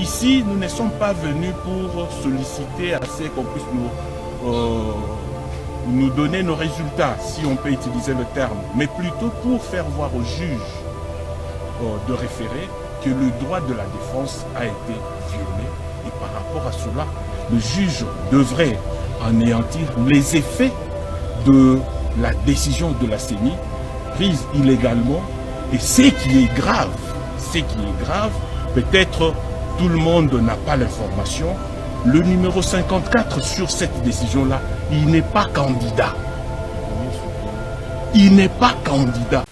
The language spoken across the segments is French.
ici, nous ne sommes pas venus pour solliciter assez qu'on puisse nous donner nos résultats, si on peut utiliser le terme, mais plutôt pour faire voir aux juges de référé que le droit de la défense a été violé. Et par rapport à cela, le juge devrait anéantir les effets de la décision de la CENI prise illégalement. Et ce qui est grave, peut-être tout le monde n'a pas l'information, le numéro 54 sur cette décision-là, il n'est pas candidat. Il n'est pas candidat.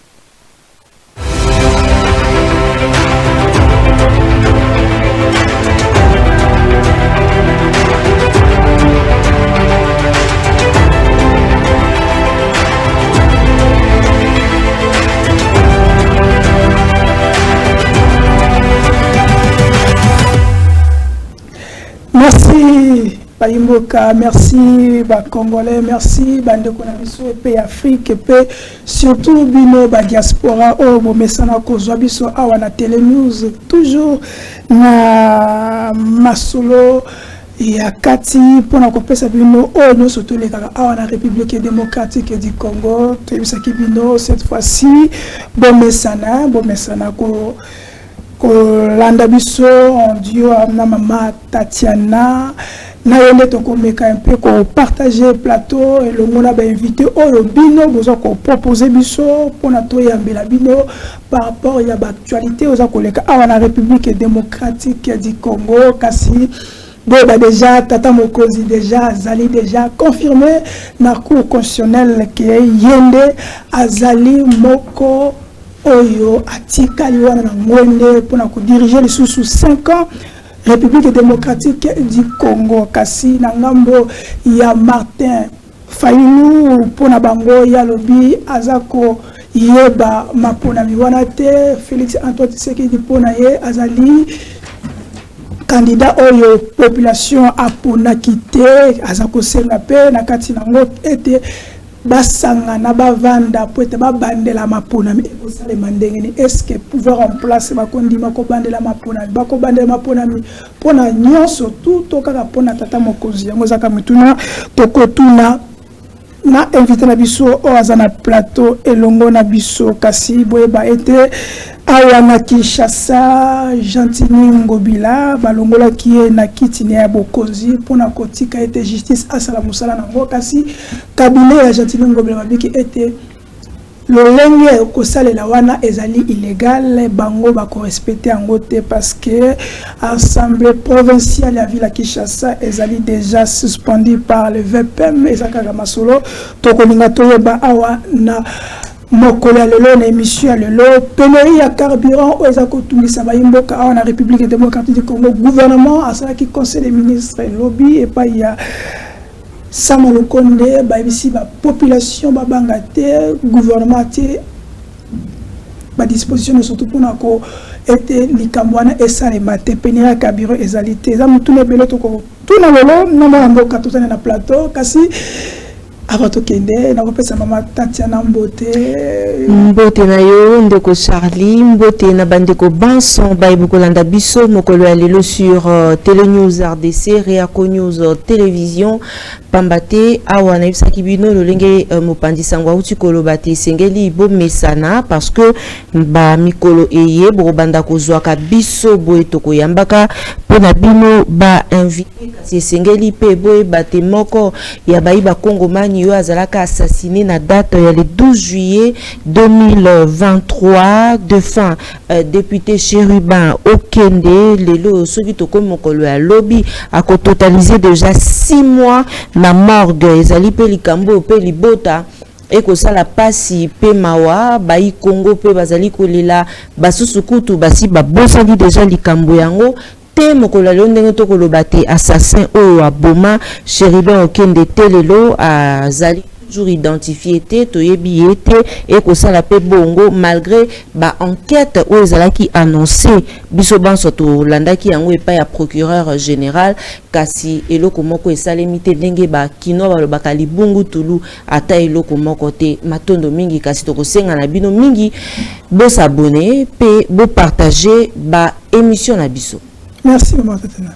Merci Bayimboka, merci Congolais, merci Bandeko na biso et Afrique et surtout bino ba diaspora o bomesana kozwa biso awa na Télénews toujours na masolo ya kati pona kopesa bino o no surtout les kaka awa na République démocratique du Congo tebisaki bino cette fois-ci bomesana landa biso on dit na mama Tatiana na yende to komeka un peu ko partager plateau et le mona ba invité oyo bino bozo ko proposer biso pona to yambela bino par rapport ya actualité oza koleka awa na République démocratique du Congo kasi bah déjà Tata Mokozi déjà azali déjà confirmé na cour constitutionnelle que yende azali moko oyo atikali wana na mwende pona ko diriger les sous 5 ans République démocratique du Congo kasi na ngambo ya Martin Fayulu pona bango ya lobi azako yeba mapona miwana te Félix Antoine Tshisekedi pona ye azali candidat oyo population apona kité azako senga pe na kati nango ete basanga na bavanda poete babandela maponami ekosala mandengeni est-ce que pouvoir en place bakondima ko bandela maponami bako bandela maponami pona nyonso tout to kaka pona Tata Mokozi yango zaka mituna tokotuna na invité na biso o azana plateau elongo na biso kasi boyeba ete awa na Kinshasa Gentini Ngobila balongola kiye na kitine ya bokonzi pona kotika ete justice asala musala nango kasi kabine ya Gentini Ngobila babiki ete lolenge kosalela wana ezali illégal bango ba respecter yango te parce que assemblée provinciale ya ville ya Kinshasa ezali déjà suspendue par le VPM ezaka masolo tokoninga toyeba awa na mokolo ya lelo na émission ya lelo pénurie ya carburant oyo eza kotungisa bayimboka awa na République démocratique du Congo gouvernement asalaki conseil des ministres lobby epai ya Sama Lukonde baibisi ba population babanga te gouvernement te ba disposition surtout pour nako ete likambwana esalema te pénurie ya carburant ezali te eza mutune belo toko tuna lelo na mboka tozana na plateau kasi Avato kende na kopesa mama Tatiana mbote na yo ndeko Charlie mbote na bandeko Banson baibuko landa biso mokolo ya lelo sur Télénews RDC Réaco News télévision pambate awa na bisaki bino lolenge mopandi sangwa uti koloba te sengeli bo mesana parce que ba mikolo eye bo banda kozwa ka biso boye toko yambaka pona bino ba invité kasi sengeli pe boye bate moko ya baiba Kongomani yo azalaka assassiné na date ya le 12 juillet 2023 de fin député Chérubin Okende lelo soki toko mokolo ya lobby a totalisé déjà 6 mois na morgue ezali pe likambo pe libota eko sala pasi pe mawa bai Congo pe bazali kolela basusu kutu basi babosali déjà likambo yango te mokolo lelo ndenge tokoloba te assassin oyo aboma Chérubin Okende telelo azali toujours identifié te toyebi ete eko sala pe bongo malgré ba enquête oyo ezalaki annoncé biso banso to landaki yango epa ya procureur général kasi eloko moko esalemi te ndenge ba kino balobaka libungu tulu ata eloko moko te matondo mingi kasi tokosenga na bino mingi bo s'abonner pe bo partager ba émission na biso. Merci maman Tatiana.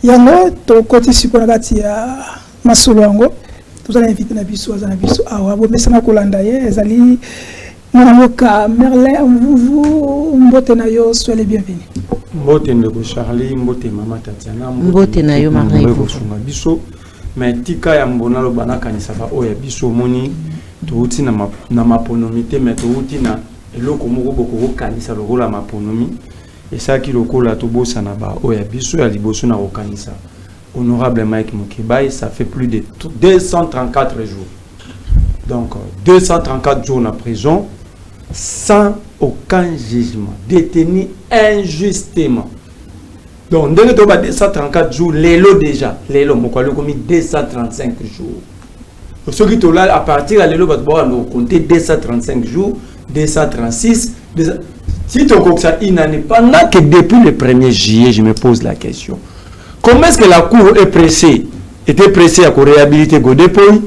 Yango to côté supportati ya masolo yango. Vous allez inviter na biso awa bo mesana kolanda ye ezali Manamoka Merlin vous mbote na yo soyez les bienvenus. Mbote ndeko Charlie, mbote mama Tatiana, mbote na yo Marie biso mais tika ya mbona lo bana kanisa ba oya biso moni touti na maponomité mais touti na eloko moko boko kanisa lokola maponomi et ça qui lokola to bossa na ba oya biso ya liboso na kanisa. Honorable Mike Mukebai, ça fait plus de 234 jours. Donc 234 jours en prison sans aucun jugement, détenu injustement. Donc, dès que tu as 234 jours, l'élo déjà, l'élo, mon collègue a mis 235 jours. Ceux qui sont là, à partir de l'élo, tu vas compter 235 jours, 236. Si tu as ça, il n'en est pas. Pendant que depuis le 1er juillet, je me pose la question. Comment est-ce que la Cour est pressée, était pressée à réhabiliter Godépoï?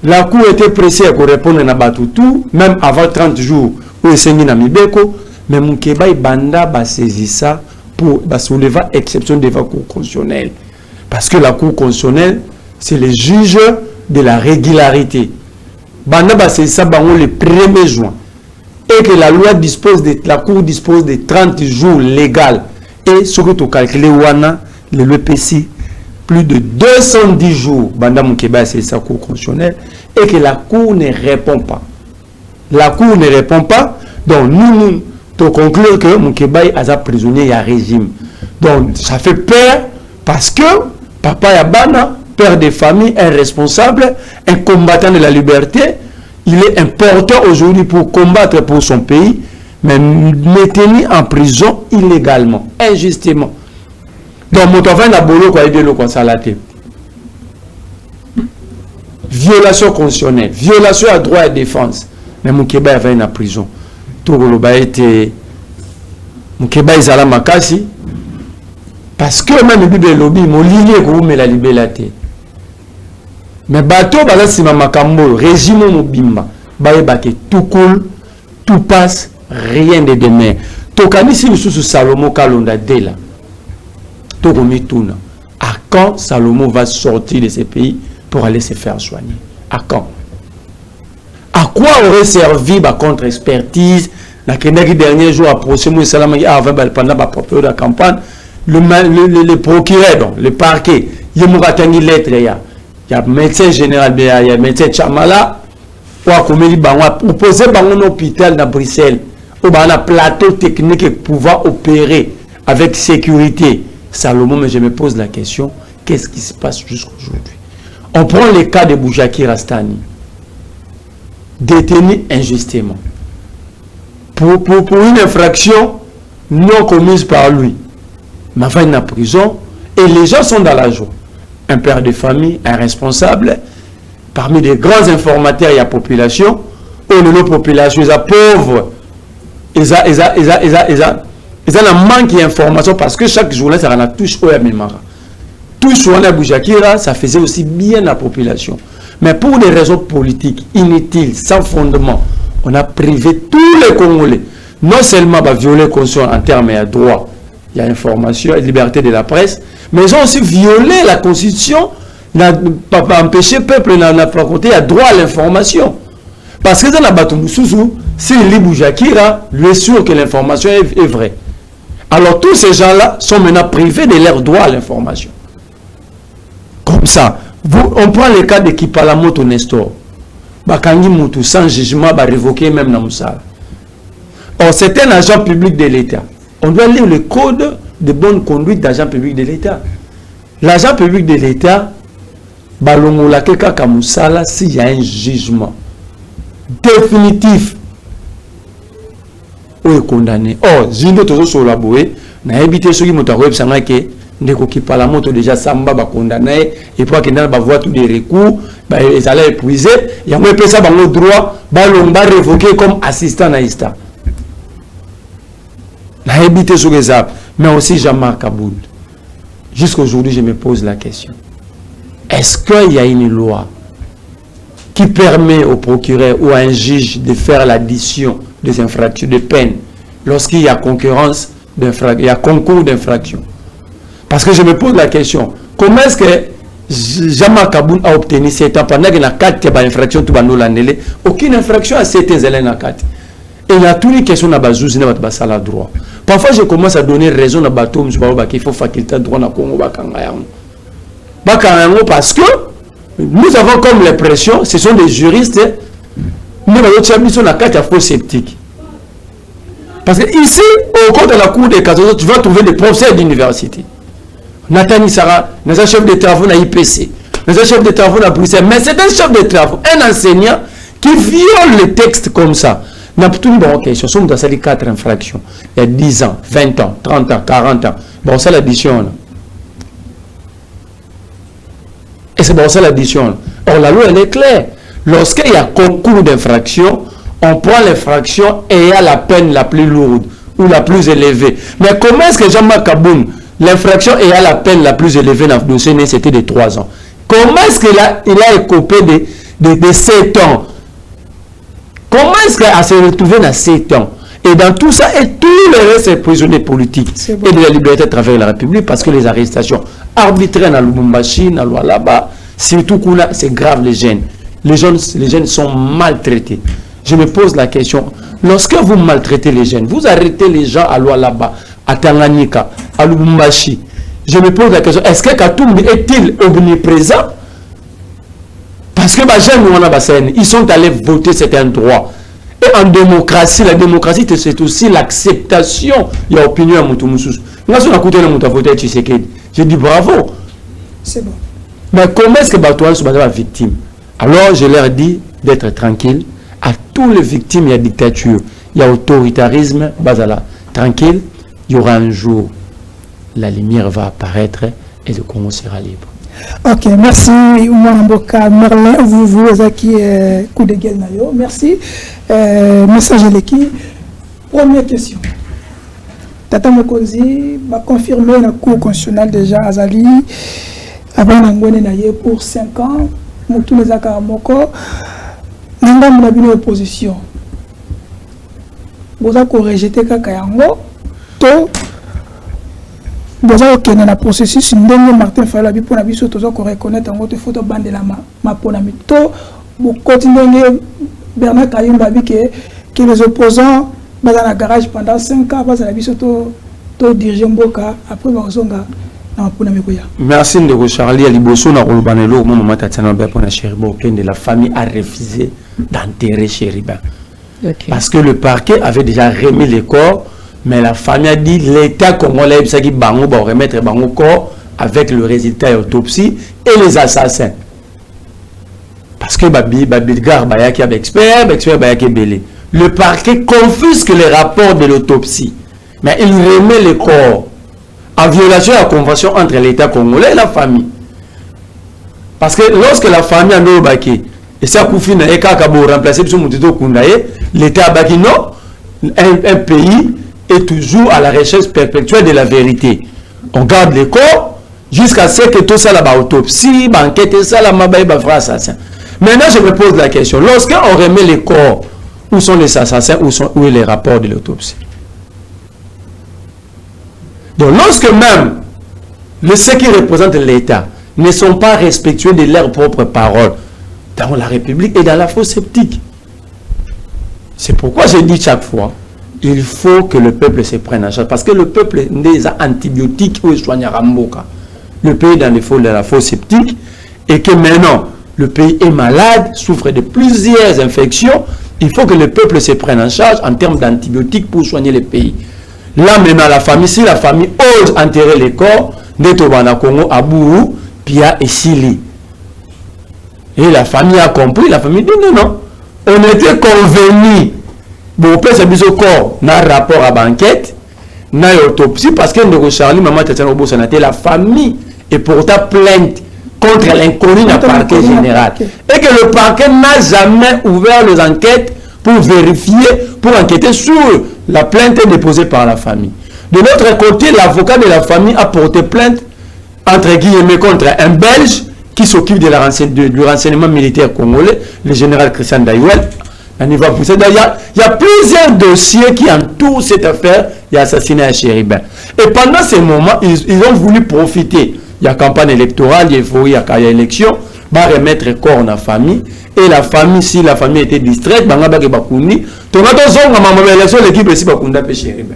La Cour était pressée à répondre à Batoutou, même avant 30 jours, où il s'est mis à Mibeko, mais Moukébaï Banda va saisir ça pour soulever exception devant la Cour constitutionnelle. Parce que la Cour constitutionnelle, c'est le juge de la régularité. Banda va saisir ça le 1er juin. Et que la loi dispose la Cour dispose de 30 jours légaux. Et ce que tu calcules, le LPC, plus de 210 jours, Banda Moukeba, c'est sa Cour constitutionnelle, et que la Cour ne répond pas. La Cour ne répond pas, donc nous te conclure que Moukeba est un prisonnier à régime. Donc ça fait peur, parce que Papa Yabana, père de famille, un responsable, un combattant de la liberté, il est important aujourd'hui pour combattre pour son pays, mais maintenu en prison illégalement, injustement. Donc, mon travail n'a pas violation constitutionnelle, violation à droit et défense. Mais mon Québec avait une prison. Tout le monde était. Mon Québec est à la Makasi. Parce que même le Bible lobby, mon ligne est la liberté. Mais bateau, c'est ma makambo, régime mon bimba. Tout coule, tout passe, rien de demain. Tokani si nous sous Salomon Kalonda Dela. À quand Salomon va sortir de ce pays pour aller se faire soigner? À quand? À quoi aurait servi ma contre-expertise? La dernier jour, à procès, pendant la période de campagne, le procureur, le parquet, il y a une lettre, il y a le médecin général, il y a le médecin Chamala, pour poser un hôpital dans Bruxelles, où il y a un plateau technique pour pouvoir opérer avec sécurité. Salomon, mais je me pose la question, qu'est-ce qui se passe jusqu'aujourd'hui? On prend le cas de Boujaki Rastani, détenu injustement, pour une infraction non commise par lui. Mais enfin, il est en prison, et les gens sont dans la joie. Un père de famille, un responsable, parmi les grands informateurs, il y a population, et la population, ils sont pauvres, ils ont un manque d'informations parce que chaque journée, ça en a touché au Yamimara. Touche au Boujakira, ça faisait aussi bien la population. Mais pour des raisons politiques inutiles, sans fondement, on a privé tous les Congolais. Non seulement violer la Constitution en termes de droit, il y a information et liberté de la presse, mais ils ont aussi violé la Constitution, empêché le peuple de faculté à droit à l'information. Parce que dans la Batoumou Souzou, si il lit Boujakira, lui est sûr que l'information est vraie. Alors tous ces gens-là sont maintenant privés de leur droit à l'information. Comme ça, on prend le cas de Kipalamoto Nestor. Bakangi Moutou, sans jugement, va révoquer même Namoussala. Or, c'est un agent public de l'État. On doit lire le code de bonne conduite d'agent public de l'État. L'agent public de l'État, Balongola Keka Kamoussala, s'il y a un jugement définitif, ou est condamné. Or, Zindo Tozo Solaboué, n'a évité ceux qui m'ont avoué que Ndeko Kipalamoto déjà Samba va condamné, et pour qu'il va voir tous les recours, ils allaient épuiser, il y a un peu ça dans le droit, on va révoquer comme assistant naïsta. N'a évité ce que ça, mais aussi Jean-Marc Kaboul. Jusqu'à aujourd'hui, je me pose la question. Est-ce qu'il y a une loi qui permet au procureur ou à un juge de faire l'addition des infractions de peine lorsqu'il y a concurrence d'infraction, il y a concours d'infraction? Parce que je me pose la question, comment est-ce que Jean-Marc Kaboun a obtenu 7 ans pendant qu'il y a 4 infractions, aucune infraction à 7 ans. Et il y a toutes les questions à base de droit. Parfois, je commence à donner raison à bateau, qu'il faut faculté de droit dans le Congo. Parce que nous avons comme l'impression, ce sont des juristes, nous avons la carte à faux sceptique. Parce que ici, au cours de la cour des cassation, tu vas trouver des professeurs d'université. Nathan Sarah, nous un chef de travaux à IPC, nous un chef de travaux à Bruxelles, mais c'est un chef de travaux, un enseignant qui viole les textes comme ça. Nous avons tout une bonne question. Nous sommes dans ces 4 infractions. Il y a 10 ans, 20 ans, 30 ans, 40 ans. Bon, c'est l'addition. Et c'est bon, c'est l'addition. Or, la loi, elle est claire. Lorsqu'il y a concours d'infraction, on prend l'infraction ayant la peine la plus lourde ou la plus élevée. Mais comment est-ce que Jean-Marc Kaboun, l'infraction ayant la peine la plus élevée dans le dossier, c'était de 3 ans? Comment est-ce qu'il a écopé de 7 ans? Comment est-ce qu'elle s'est retrouvée dans 7 ans? Et dans tout ça, et tous les restes prisonniers politiques et de la liberté à travers la République, parce que les arrestations arbitraires dans Lubumbashi, dans là-bas, surtout c'est grave les jeunes. Les jeunes sont maltraités. Je me pose la question, lorsque vous maltraitez les jeunes, vous arrêtez les gens à là-bas, à Tanganyika, à Lubumbashi. Je me pose la question, est-ce que Katumbi est-il omniprésent? Parce que les jeunes, ils sont allés voter, c'est un droit. Et en démocratie, la démocratie, c'est aussi l'acceptation. Il y a opinion à Moutoumousous. Je dis bravo. C'est bon. Mais comment est-ce que Batouan sont victimes? Alors je leur dis d'être tranquille. À tous les victimes, il y a dictature, il y a autoritarisme. Bazala, tranquille, il y aura un jour, la lumière va apparaître et le Congo sera libre. Ok, merci Mouamboka Merlin, vous qui coup de gueule. Merci. Message l'équipe. Première question. Tata Mokonzi va confirmer la Cour constitutionnelle déjà Azali avant d'engouer pour 5 ans. Moutou les Akaramoko. Nous avons une opposition. Vous avez rejeté Kakayango. Vous avez un processus. Martin Falabi pour la vie, vous reconnaître en votre photo bande de la maponami. Vous continuez Bernard Kayumba que les opposants dans la garage pendant 5 ans, la vie to diriger Mboka après Bazonga. Merci de Charlie Aliboso na Olubanelo moment Tatiana Bepona Chériba de la famille a refusé d'enterrer Chériba. Parce que le parquet avait déjà remis les corps, mais la famille a dit l'État congolais qui va remettre le corps avec le résultat de l'autopsie et les assassins. Parce que Babilgar Bayaki est expert Bayaki Belé. Le parquet confisque les rapports de l'autopsie, mais il remet les corps en violation de la convention entre l'État congolais et la famille. Parce que lorsque la famille a mis Baki, et ça Koufina et Kakabo remplacé l'État a Baki non, un pays est toujours à la recherche perpétuelle de la vérité. On garde les corps jusqu'à ce que tout ça là-bas, autopsie, banquette, ça là-bas, assassin. Maintenant, je me pose la question, lorsqu'on remet les corps, où sont les assassins, où est les rapports de l'autopsie? Donc, lorsque même ceux qui représentent l'État ne sont pas respectueux de leurs propres paroles dans la République et dans la fausse sceptique, c'est pourquoi je dis chaque fois, il faut que le peuple se prenne en charge. Parce que le peuple des antibiotiques ou soigne Ramboka. Le pays est dans les faux de la fausse sceptique et que maintenant le pays est malade, souffre de plusieurs infections. Il faut que le peuple se prenne en charge en termes d'antibiotiques pour soigner le pays. Là maintenant, la famille, si la famille ose enterrer les corps, Netobana Congo, Abou, Pia et Sili. Et la famille a compris, la famille dit non. On était convenu. Bon, on peut se corps, dans rapport à banquette, dans l'autopsie, parce que nous Charlie, maman Tatiana Obo, la famille est pourtant plainte contre l'inconnu dans le parquet général. Et que le parquet n'a jamais ouvert les enquêtes pour vérifier, pour enquêter sur la plainte déposée par la famille. De l'autre côté, l'avocat de la famille a porté plainte, entre guillemets, contre un Belge qui s'occupe du renseignement militaire congolais, le général Christian Daïwel, Il y a plusieurs dossiers qui entourent cette affaire. Il y a assassinat à Chéribin. Et pendant ces moments, ils ont voulu profiter. Il y a campagne électorale, il y a euphorie, il y a élection. Va remettre corps en la famille. Et la famille, si la famille était distraite, il y a des bakuni. Donc, l'équipe ici va Chéribin.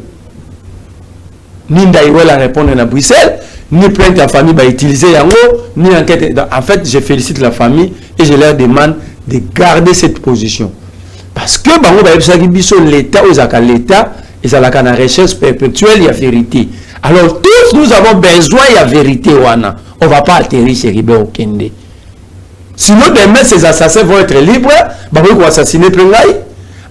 Ni Ndaïwela répondre à Bruxelles, ni plainte à la famille va utiliser yango, ni enquête. En fait, je félicite la famille et je leur demande de garder cette position. Parce que l'État, et ça la recherche perpétuelle, il y a vérité. Alors tous nous avons besoin de la vérité. On ne va pas atterrir chez Ribé au Kende. Sinon demain ces assassins vont être libres, ils vont assassiner Plengaï.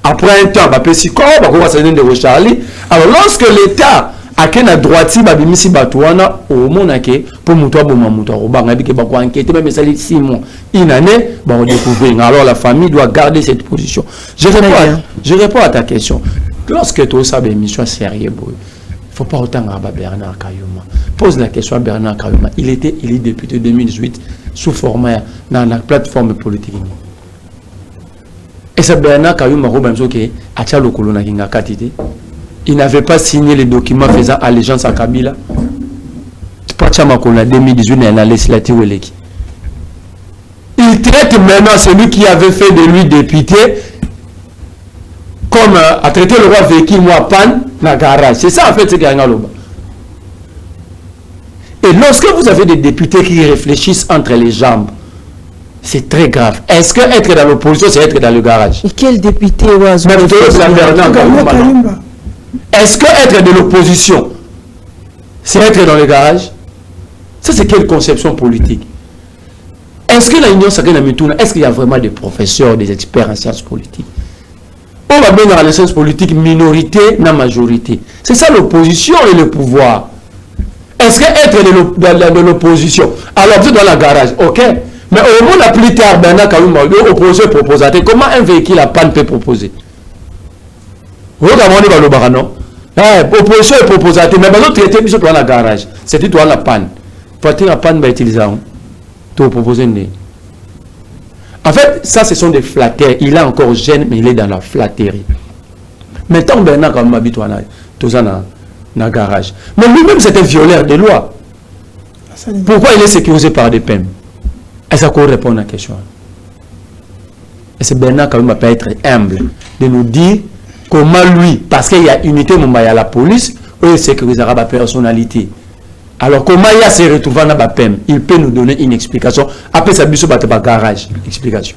Après un temps, ils vont assassiner de Charlie. Alors lorsque l'État a qu'un droit, babimisi batouana au monde pour moutoua bomamoutoua au bangabi que bako enquêter même ça 6 mois une année on découvrir. Alors la famille doit garder cette position. Je réponds à ta question. Lorsque tu as une mission sérieuse, il ne faut pas autant à Bernard Kayuma. Pose la question à Bernard Kayuma. Il était élu député 2018 sous format dans la plateforme politique. Et c'est Bernard Kayuma il n'avait pas signé les documents faisant allégeance à Kabila. En 2018 dans la législative. Il traite maintenant celui qui avait fait de lui député comme a traité le roi Veki moi pan dans le garage. C'est ça en fait ce qu'il y a dans le bas. Et lorsque vous avez des députés qui réfléchissent entre les jambes, c'est très grave. Est-ce que être dans l'opposition, c'est être dans le garage? Et quel député est-ce que être de l'opposition, c'est être dans le garage? Ça, c'est quelle conception politique? Est-ce que la Union Sacrée Namituna, est-ce qu'il y a vraiment des professeurs, des experts en sciences politiques? On va bien dans la science politique, minorité, la majorité. C'est ça l'opposition et le pouvoir. Est-ce que être de l'opposition, alors vous êtes dans le garage, ok? Mais au moins, la plus tard, l'opposition proposateur, comment un véhicule à panne peut proposer? Vous avez le barano. Opposition est proposateur, mais vous traitez plus dans le garage. C'est toi la panne. Pour la panne, va utiliser pour proposer. En fait, ça, ce sont des flatteurs. Il est encore jeune, mais il est dans la flatterie. Maintenant, Bernard, comme habite dans le garage. Mais lui-même, c'est un violeur de loi. Pourquoi il est sécurisé par des peines? Est-ce qu'on répond à la question? Et c'est Bernard qui peut être humble de nous dire comment lui, parce qu'il y a unité, il y a la police, il sécurisera la personnalité. Alors comment il a se retrouvé dans la peine? Il peut nous donner une explication. Après ça, il va être garage. Explication.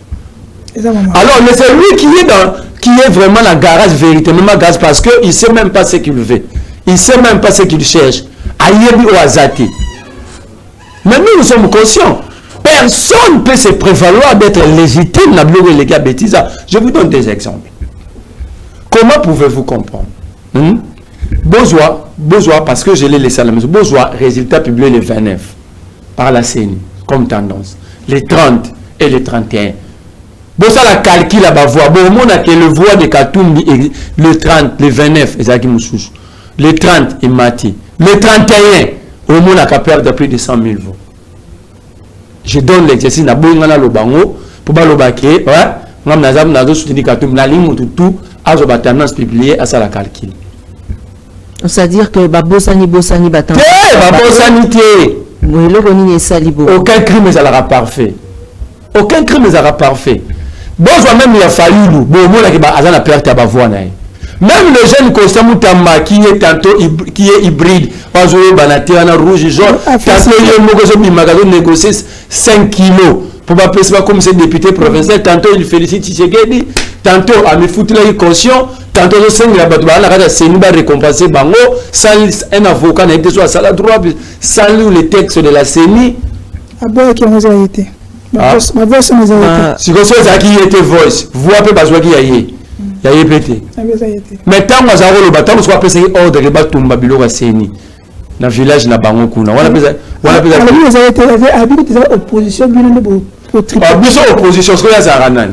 Alors, mais c'est lui qui est vraiment dans le garage, véritablement garage, parce qu'il ne sait même pas ce qu'il veut. Il ne sait même pas ce qu'il cherche. Aïebi ou Azati. Mais nous sommes conscients. Personne ne peut se prévaloir d'être légitime dans le légal bêtise. Je vous donne des exemples. Comment pouvez-vous comprendre? Besoin, parce que je l'ai laissé à la maison. Besoin, résultat publié le 29 par la CENI comme tendance. Les 30 et les 31. Besoin la calcul à ma voix. Bon, on a que le voix de Katumbi le 30, le 29, Ezaki Moussouche. Le 30, il m'a dit. Le 31, au moins, on a perdre plus de 100 000 voix. Je donne l'exercice na boingana lo bango pour ba lo baké ngam nazam nazo soutenir Katumbi na ligne tout azo ba tendance publier à ça la calcul. C'est-à-dire que babosani batan. Babosani aucun crime ne sera parfait. Aucun crime ne sera parfait. Bon, même il a fallu nous. Bon, moi là qui a perte à bavoie naï. Même le jeune Costa Moutamba qui est tantôt qui est hybride, pas jouer banaté en rouge jaune, tantôt il magasin négocier 5 kilos pour pas passer comme ces députés provinciaux, tantôt il félicite Tshisekedi, tantôt à me foutre là conscient, tantôt le 5 la batba la c'est nous va récompenser bango sans un avocat n'a été soit ça la droit sans lire les textes de la CENI. Ah bon qui nous a été. Ma voix ça nous a été. Si vous savez qui était voice, voix peu besoin qui y a pété. Mais tant que ça le bâtiment soit passé ordre de batumba bilo la CENI. Dans village na bango kuna. Voilà nous a été habité des oppositions bien au tribunal. Opposition ce que ça ranan.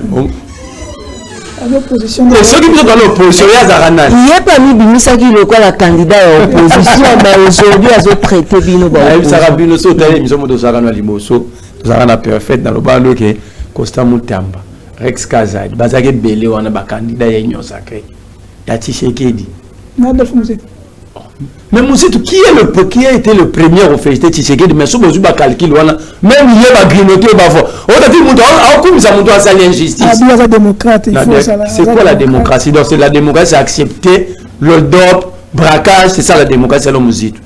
L'opposition. Ceux qui sont dans l'opposition, il y a Zaranan. Il n'y a pas mis Bimisa qui est la candidat à l'opposition, mais aujourd'hui, ils ont traité Bino. Sarah Bino, ils ont de Zarana Limoso, Zarana Perfect dans le bando qui est Costa Moutamba. Rex Kazadi, Bazake Belé, on a un candidat, il y a un sacré. Il y a Tshisekedi. Mais Moussito, qui a été le premier au féliciter Tshisekedi? Mais si vous avez calcul, même il y a un grignoté, on a dit, comme ça, on doit s'allier injustice. C'est quoi la démocratie? Donc, c'est la démocratie, c'est accepter le dope, braquage, c'est ça la démocratie, c'est le Moussito.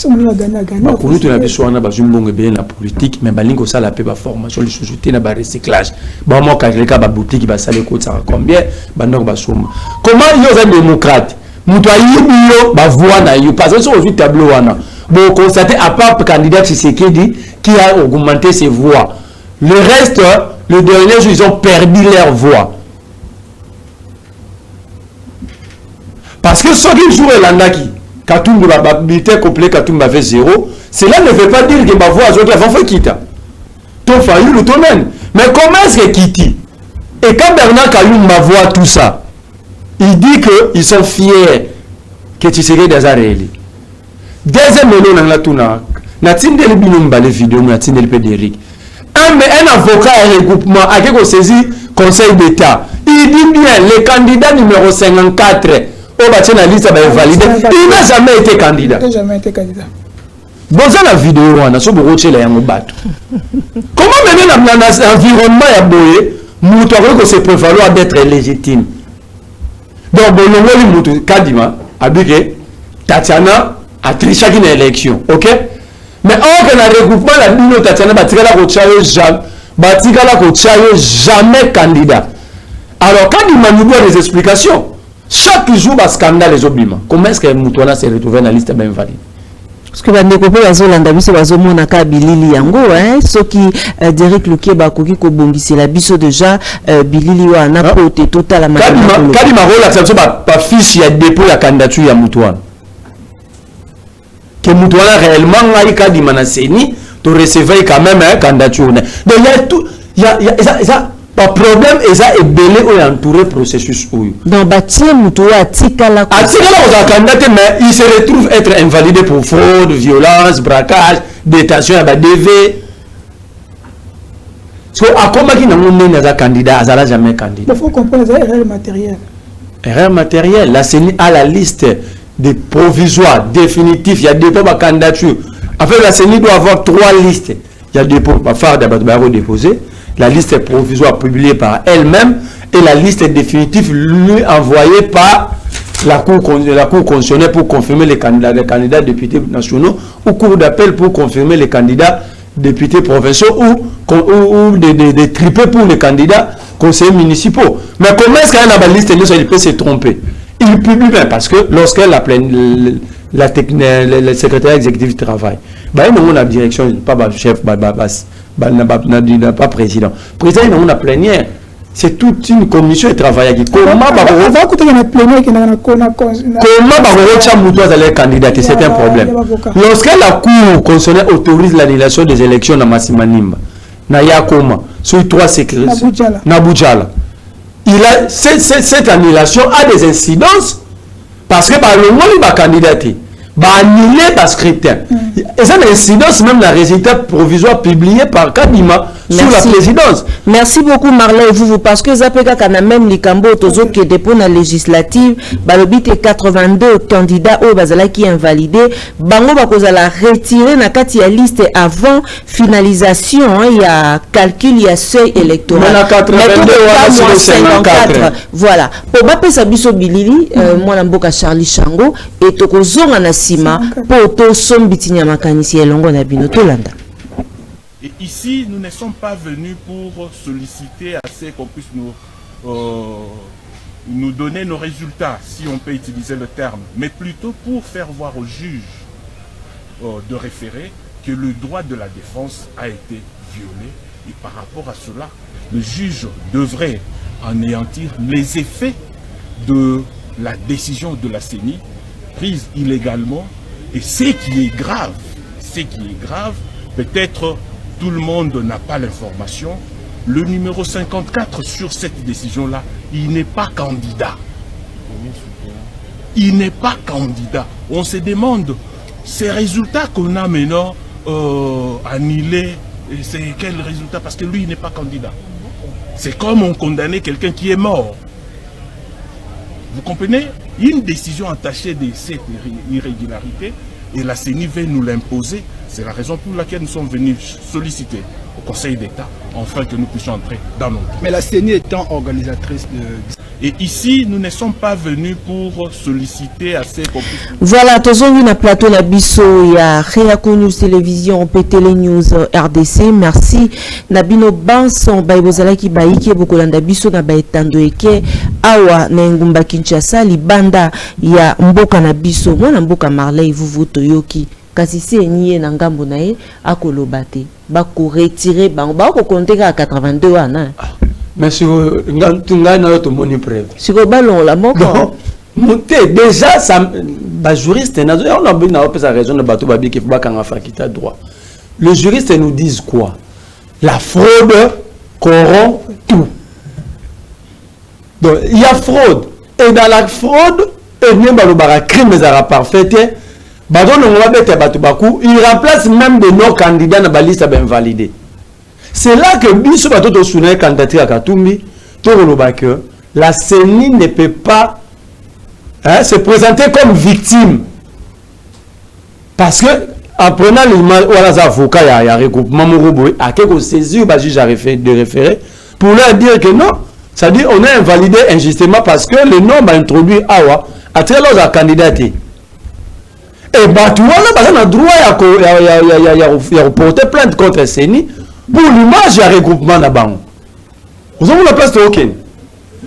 Pour nous, on a besoin de la politique, mais on a la formation, la société, le recyclage. Bon, moi, quand je regarde la boutique, il va saler combien? Comment il y a un démocrate? Mutu ayibiyo bavua na yo parce que sur le tableau wana bon constater à part candidat Tshisekedi qui a augmenté ses voix, le reste le dernier jour ils ont perdu leur voix parce que ce qui joue landaki Katumbi va bulletin complet Katumbi fait 0, cela ne veut pas dire que ma voix autres vont faire quitter ton failli le domaine mais comment est-ce que quitte et quand Bernard Kayoum ma voix tout ça. Il dit qu'ils sont fiers que tu serais des arrêts. Deuxième élément, un avocat à regroupement a saisi Conseil d'État. Il dit bien, le candidat numéro 54 au bâtiment de la liste va valider. Il n'a jamais été candidat. Il n'a jamais été candidat. Bon, ça la vidéo, on a comment mener l'environnement à Boye, nous devons se prévaloir d'être légitime. Donc, bon, le Kadima a dit que Tatiana a triché une élection, ok? Mais on a un regroupement, la ligne Tatiana jamais candidat. Alors, quand il m'a donné des explications, chaque jour, il y a un scandale les obliments. Comment est-ce que Moutouana s'est retrouvé dans la liste bien valide? Parce que bandeko bazolanda biso bazomona ka bilili yango soki Derek Lukeba koki ko bongisela biso déjà bilili wana pote total la kadi marola ça ba fiche ya dépôt ya candidature ya Moutouana que Moutouana réellement ngai kadi manaseni to recevoir quand même candidature donc il y a ça pas problème et ça est belé ou entouré processus ou donc bâtir Moutouana atikala aux candidat mais il se retrouve être invalidé pour fraude, violence, braquage, détention à DV. So à comment qui n'a pas candidat, ça n'a jamais candidat. Il faut comprendre les erreurs matérielles. Erreurs matérielles, la CENI a la liste des provisoires définitifs, il y a des dépôts à candidature. En fait, la CENI doit avoir 3 listes. Il y a des dépôts à faire d'abord déposer. La liste provisoire publiée par elle-même et la liste définitive lui envoyée par la Cour constitutionnelle pour confirmer les candidats députés nationaux ou Cour d'appel pour confirmer les candidats députés provinciaux ou des tripés pour les candidats conseillers municipaux. Mais comment est-ce qu'il y a une liste il peut se tromper? Il publie bien parce que lorsqu'elle le secrétaire exécutif du travail, on a la direction, pas le chef, pas président. Président, on a la plénière. C'est toute une commission de travail qui comment candidater, c'est un problème. Lorsque la Cour constitutionnelle autorise l'annulation des élections dans Massimanimba, Nayakoma, sur 3 secrets, Naboudjala, cette annulation a des incidences parce que par le moment il va candidater, va annuler par scrutin. Et ça, l'incidence, même la résultat provisoire publié par Kadima sur la présidence. Merci beaucoup, Marley. Vous, parce que Zapeka kana même Likambo, Tozo qui dépôt la législative, Balobit 82 candidats au Bazala qui est invalidé. Bango Bakozala retiré na kati ya liste avant finalisation. Il y a calcul, il y a seuil électoral. Mais 54. Voilà. Pour Bapé Sabiso Bilili, moi Namboka Charlie Chango, et Tokozo Anasima, pour Tosom Bitinya Makanisi et Longo Nabino Tolanda. Et ici, nous ne sommes pas venus pour solliciter assez qu'on puisse nous donner nos résultats, si on peut utiliser le terme, mais plutôt pour faire voir aux juges de référé que le droit de la défense a été violé. Et par rapport à cela, le juge devrait anéantir les effets de la décision de la CENI prise illégalement. Et ce qui est grave, peut-être tout le monde n'a pas l'information, le numéro 54 sur cette décision-là, il n'est pas candidat. Il n'est pas candidat. On se demande, ces résultats qu'on a maintenant annulés, c'est quel résultat? Parce que lui, il n'est pas candidat. C'est comme on condamnait quelqu'un qui est mort. Vous comprenez? Une décision attachée de cette irrégularité et la CENI veut nous l'imposer. C'est la raison pour laquelle nous sommes venus solliciter au Conseil d'État afin que nous puissions entrer dans nos... Mais la CENI étant organisatrice de... Et ici, nous ne sommes pas venus pour solliciter assez... Voilà, tozongi na plateau na biso ya Réaco News Télévision, PTL News RDC. Merci. Nabino Banson, Baibozalaki Baiki, Bokolanda biso na baetando eke, awa na ngumba Kinshasa, libanda ya mboka na biso, mwana mboka Marley, vuvu toyoki. Kasi se niye na ngambo na ye, akoloba te. Bako retirer, bako konteka à 82 ans. Mais sur ngai na to moni preuve. Sur ballon la moko. Monter déjà ça ba juriste on a bien sa raison de bateau babi qui ba kanga fakita droit. Le juriste nous disent quoi? La fraude corrompt tout. Donc il y a fraude et dans la fraude et bien ba crime ezara parfait. Ba don on va bete bateau baku, il remplace même de nos candidats na ba liste ba invalidé. C'est là que Biso Bato Sounay candidature à Katumbi, que la CENI ne peut pas se présenter comme victime. Parce que, en prenant les avocats, il y a un regroupement à quelques saisies ou juge de référé, pour leur dire que non, c'est-à-dire on a invalidé injustement parce que le nom a introduit Awa à très longs candidater. Et Batou, on a droit à reporter plainte contre CENI. Pour l'image, il y a un regroupement là-bas. Vous avez la place de aucun.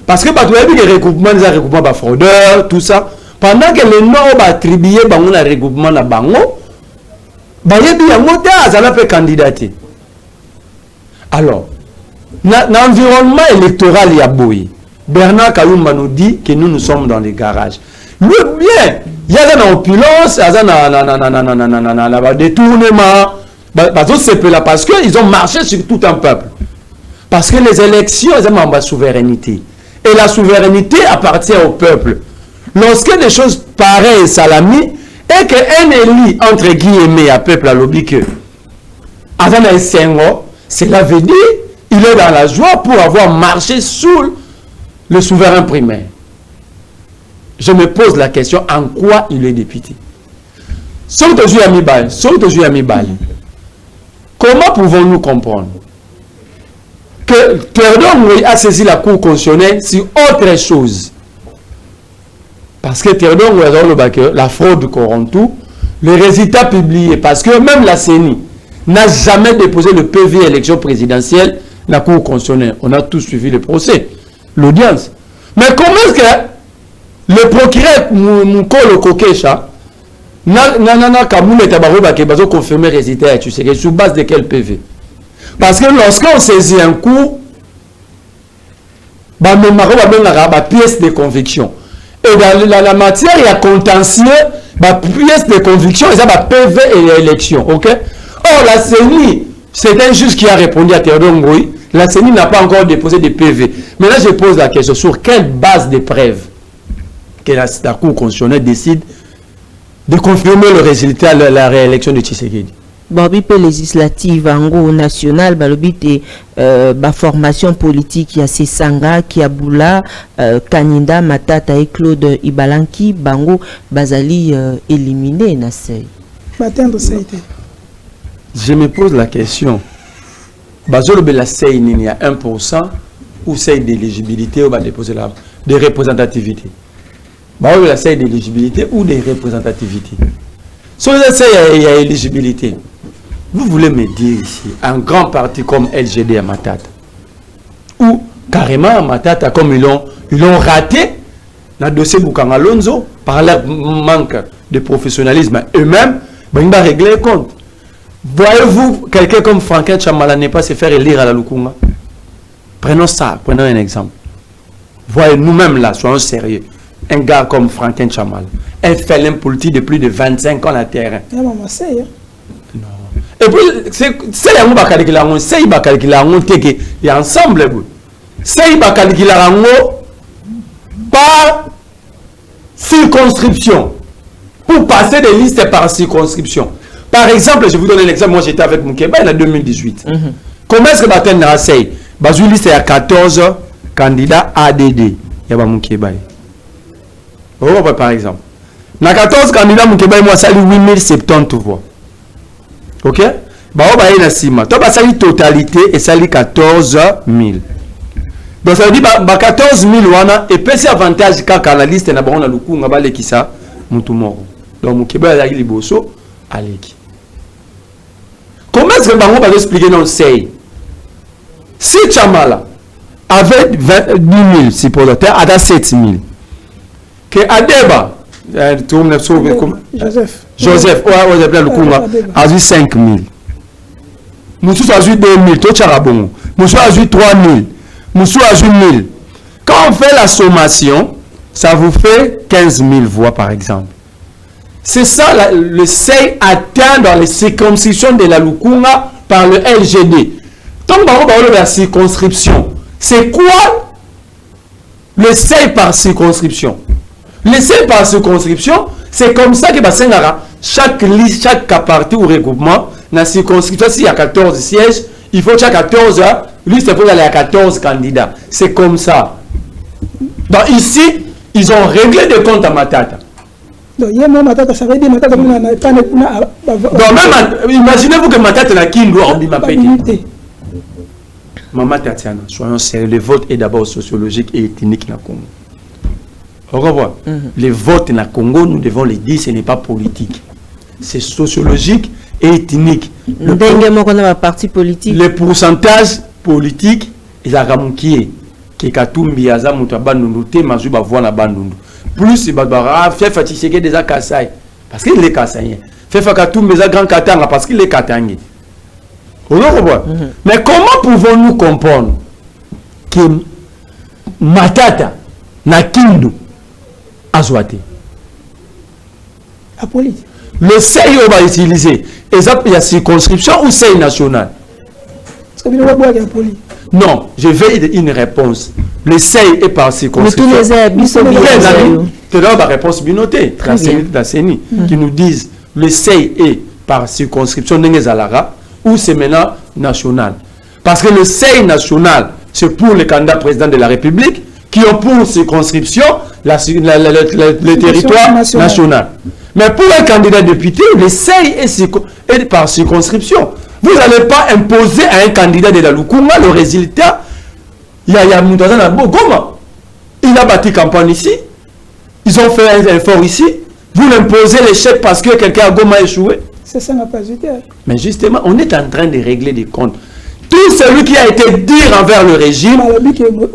Parce que il y a des regroupements, des regroupements de fraudeurs, tout ça. Pendant que les noms sont attribués à un regroupement là-bas, il y a des candidater. Alors, dans l'environnement électoral, il y a Boui. Bernard Kaloumba nous dit que nous sommes dans les garages. Le bien, il y a une opulence, il y a un détournement. Parce qu'ils ont marché sur tout un peuple. Parce que les élections, elles ont la souveraineté. Et la souveraineté appartient au peuple. Lorsque des choses pareilles, salami, et qu'un élu, entre guillemets, à peuple à l'obli que, avant les 5 ans, cela veut dire il est dans la joie pour avoir marché sous le souverain primaire. Je me pose la question, en quoi il est député? Comment pouvons-nous comprendre que Théodore Ngoyi a saisi la Cour constitutionnelle sur autre chose? Parce que Théodore Ngoyi, la fraude corrompt tout, le résultat publié, parce que même la CENI n'a jamais déposé le PV élection présidentielle, la Cour constitutionnelle. On a tous suivi le procès, l'audience. Mais comment est-ce que le procureur Moukolo Kokesha confirmer résultat tu sais sur base de quel PV? Parce que lorsqu'on saisit un coup, pièce de conviction. Et dans la matière, il y a contentieux, pièce de conviction, et ça va PV et élection. Ok? Or, la CENI, c'est un juge qui a répondu à Théodore Ngoyi. La CENI n'a pas encore déposé de PV. Mais là, je pose la question, sur quelle base de preuve que la Cour constitutionnelle décide de confirmer le résultat de la réélection de Tshisekedi? Barbie législative en national, balobite formation politique, il y a Sesanga, Kiaboula, Kaninda, Matata et Claude Ibalanki, Bango, Bazali éliminé, Nassei. Je me pose la question. Bazolo Bela Sey, il y a 1% ou c'est d'éligibilité ou déposer la de représentativité. Bazolo Bela Sey d'éligibilité ou de représentativité. Si il y a éligibilité, vous voulez me dire ici, un grand parti comme LGD à Matata, ou carrément à Matata, comme ils l'ont raté dans le dossier Boukanga Lonzo, par leur manque de professionnalisme eux-mêmes, ils vont régler les comptes. Voyez-vous quelqu'un comme Franklin Chamala n'est pas se faire élire à la Lukunga? Prenons ça, prenons un exemple. Voyez, nous-mêmes là, soyons sérieux. Un gars comme Franklin Chamala, un félin politique de plus de 25 ans à terrain. Non. Et puis, c'est un peu calculé, c'est un peu calculé, il y a ensemble. C'est un peu calculé par circonscription. Pour passer des listes par circonscription. Par exemple, je vous donne un exemple. Moi, j'étais avec Moukeba en 2018. Comment est-ce que Baten n'a essayé? Bazou liste il y a 14 candidats ADD. Il y a pas mon Kébaï. Par exemple. Dans 14 candidats, mon Kébaï, moi, ça 8070 voix. Ok? Bah, on va y aller Sima. Toi, ça la totalité et ça 14 000. Donc, ça veut dire, bah, 14 000 wana, et puis c'est avantage quand la liste est na bon na luku, on va qui ça, mon tout mort. Donc, mon Kébaï, il y a les bosso, allez. Comment est-ce que on va expliquer non c'est? Si Chamala avait 10 000 supporters, à 7 000. Que Adeba, Joseph, a eu 5 000. Moussou a eu 2 000, tout Charabon. Moussou a eu 3 000. Moussou a eu 1 000. Quand on fait la sommation, ça vous fait 15 000 voix par exemple. C'est ça le seuil atteint dans les circonscriptions de la Lukunga par le LGD. Donc, on va la circonscription. C'est quoi le seuil par circonscription? Le seuil par circonscription, c'est comme ça que chaque liste, chaque parti ou regroupement, dans la circonscription, s'il y a 14 sièges, il faut chaque 14 listes pour aller à 14 candidats. C'est comme ça. Donc ici, ils ont réglé des comptes à Matata. Donc, ça veut dire Matata. Donc, même, imaginez-vous que Matata n'a qu'une loi en Bimapété. Maman Tatiana, soyons sérieux, le vote est d'abord sociologique et ethnique dans le Congo. Au revoir. Le vote dans le Congo, nous devons le dire, ce n'est pas politique. C'est sociologique et ethnique. Le pourcentage politique, il a ramoukié. Qui Katumbi Aza Moutabandundu, Mazuba Voana Bandundu. Plus il va faire fatiguer des Akassai. Parce qu'il est Kassaïen. Fait Katumbi Aza Grand Katanga parce qu'il est Katangé. Mais comment pouvons-nous comprendre que Matata na Kindu Azwate? Le seuil on va utiliser. Il y a circonscription ou seuil national? Non, je veux une réponse. Le seuil est par circonscription. Mais tous les la réponse binotée, qui nous disent le seuil est par circonscription Nengezalara ou c'est maintenant national. Parce que le seuil national, c'est pour les candidats présidents de la République qui ont pour circonscription le territoire national. Mais pour un candidat député, le seuil est par circonscription. Vous n'allez pas imposer à un candidat de la Lukunga le résultat. Il y a Moutazana Bogoma. Il a bâti campagne ici. Ils ont fait un effort ici. Vous l'imposez l'échec parce que quelqu'un à Goma a échoué. C'est ça, n'a pas été. Mais justement, on est en train de régler des comptes. Tout celui qui a été dit envers le régime.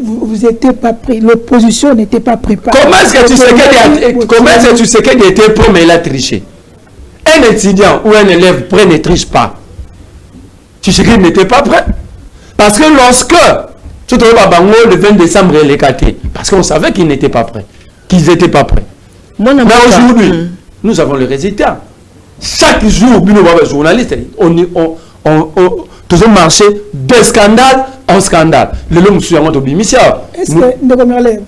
Vous n'étiez pas pris, l'opposition n'était pas préparée. Comment est-ce que tu sais qu'il était prêt, mais il a triché? Un étudiant ou un élève prêt ne triche pas. Tu sais qu'il n'était pas prêt. Parce que lorsque tu te vois le 20 décembre, il est caté. Parce qu'on savait qu'ils n'étaient pas prêts. Qu'ils n'étaient pas prêts. Mais aujourd'hui, nous avons le résultat. Chaque jour, nous journalistes, toujours marché de scandale en scandale. Le long sur un bimisia. Est-ce que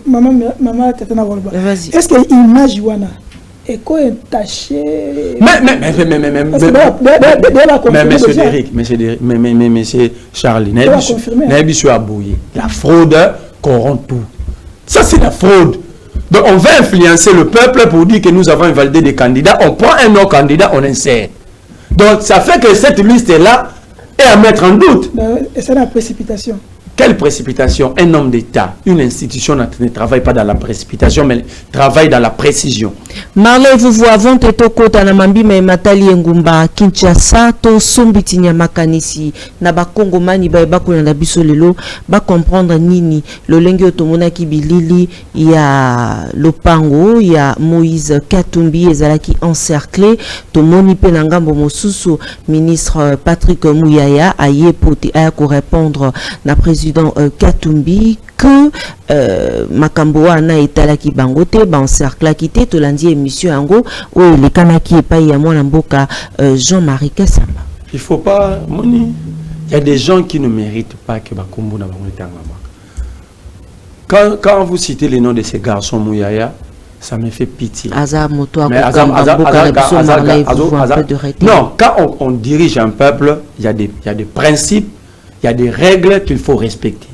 maman est-ce que l'image wana est quoi taché? Mais monsieur Charlie, la fraude corrompt tout. Ça c'est la fraude. Donc on va influencer le peuple pour dire que nous avons invalidé des candidats. On prend un autre candidat, on insère. Donc ça fait que cette liste est là et à mettre en doute. Et c'est la précipitation. Quelle précipitation? Un homme d'État, une institution ne travaille pas dans la précipitation, mais travaille dans la précision. Marley, vous voyez, avant que tu kota na mambi mais matali ngumba Kinshasa to sombiti nyamakanisi na ba Congo mani ba kuna na biso lelo ba comprendre nini lo lengi otomona ki bilili ya lopango ya Moïse Katumbi ezalaki encerclé to moni pe na ngambo mosusu ministre Patrick Mouyaya aye poti aya ko répondre na président Katumbi que makambo wana etalaki bangote ba encercla kité to landi émission yango o le kanaki epai ya mwana mboka Jean-Marie Kassamba. Il faut pas moni, il y a des gens qui ne méritent pas que bakombo na bango quand vous citez les noms de ces garçons Mouyaya, ça me fait pitié. Non, quand on dirige un peuple, il y a des principes, Il y a des règles qu'il faut respecter.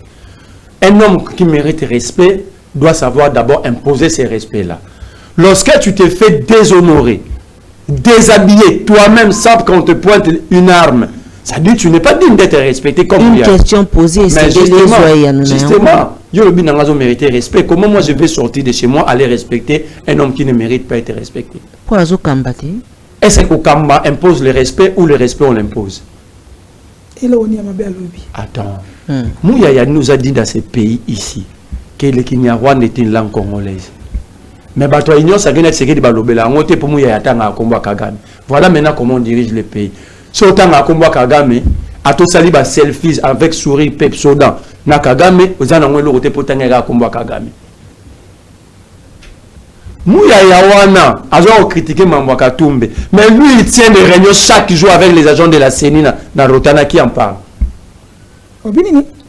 Un homme qui mérite respect doit savoir d'abord imposer ces respects-là. Lorsque tu te fais déshonorer, déshabiller toi-même sans qu'on te pointe une arme, ça dit que tu n'es pas digne d'être respecté comme une question posée, c'est justement, Yolobi Nangazo mérite respect. Comment moi je vais sortir de chez moi aller respecter un homme qui ne mérite pas être respecté? Est-ce que Kamba impose le respect ou le respect on l'impose? Attends. Mouyaya nous a dit dans ce pays ici que le Kinyarwanda est une langue congolaise. Mais toi, il y a ce qui est balobela. On est pour Mouyaya Tanga Komba Kagame. Voilà maintenant comment on dirige le pays. Si on a Komba Kagame, à tout sali ba selfies avec sourire pep soda. Na Kagame, vous en avez l'autre pour Tanga Komba Kagame. Mouyaya Wana, a critiqué Mambo Katumbe. Mais lui, il tient des réunions chaque jour avec les agents de la CENI dans Rotana qui en parle.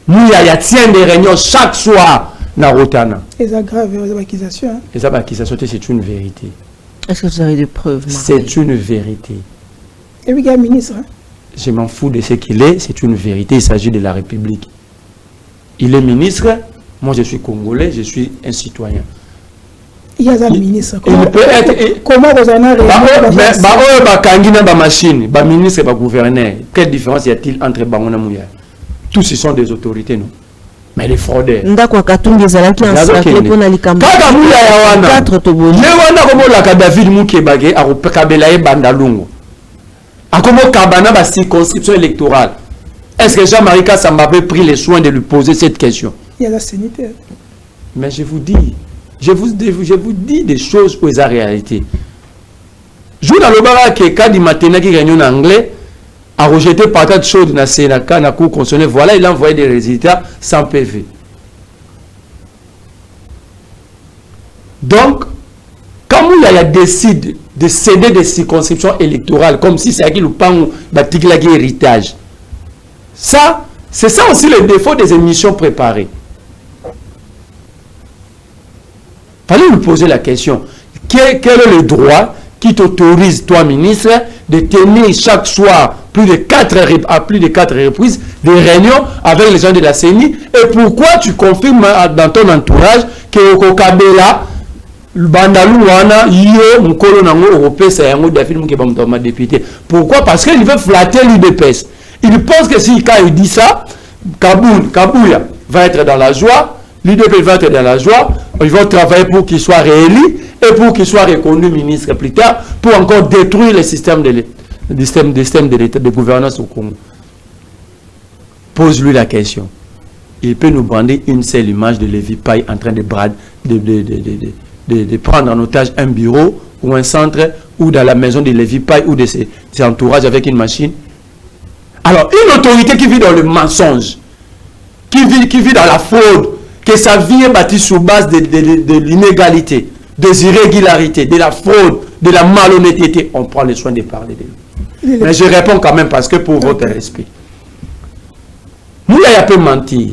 Mouyaya tient des réunions chaque soir dans Rotana. Et ça grave, les accusations. Et ça, c'est une vérité. Est-ce que vous avez des preuves? C'est une vérité. Et oui, il y a un ministre. Je m'en fous de ce qu'il est, c'est une vérité. Il s'agit de la République. Il est ministre, moi je suis Congolais, je suis un citoyen. Il y a un ministre. Il peut être. Comment vous en avez machine, ministre et gouverneur. Quelle différence y a-t-il entre Bangona Mouya? Tous ils sont des autorités, non? Mais les fraudeurs. Est-ce que Jean-Marie Kassamba avait pris le soin de lui poser cette question? Il y a la sanitaire. Mais je vous dis des choses où la réalité. Je vous dis que quand il m'a tenu en anglais, a rejeté patate chaude dans la cour constitutionnelle, voilà, il a envoyé des résultats sans PV. Donc, quand il décide de céder des circonscriptions électorales, comme si c'est à qui le pan héritage, ça, c'est ça aussi le défaut des émissions préparées. Fallait lui poser la question. Quel est le droit qui t'autorise, toi, ministre, de tenir chaque soir à plus de 4 reprises des réunions avec les gens de la CENI? Et pourquoi tu confirmes dans ton entourage que au Kabela, le Bandalouana, Yo, Mukolo Nango, Européen, c'est un mot d'affirme qui est député. Pourquoi? Parce qu'il veut flatter l'UDPS. Il pense que si quand il dit ça, Kabouya va être dans la joie, l'UDP va être dans la joie, ils vont travailler pour qu'il soit réélu et pour qu'il soit reconnu ministre plus tard, pour encore détruire le système de l'État, de gouvernance au Congo. Pose-lui la question. Il peut nous brander une seule image de Lévi Paille en train de prendre en otage un bureau ou un centre ou dans la maison de Lévi Paille ou de ses entourages avec une machine. Alors, une autorité qui vit dans le mensonge, qui vit dans la fraude, que sa vie est bâtie sur base de l'inégalité, des irrégularités, de la fraude, de la malhonnêteté, on prend le soin de parler de lui. Mais je réponds quand même parce que pour votre respect. Moulaya peut mentir.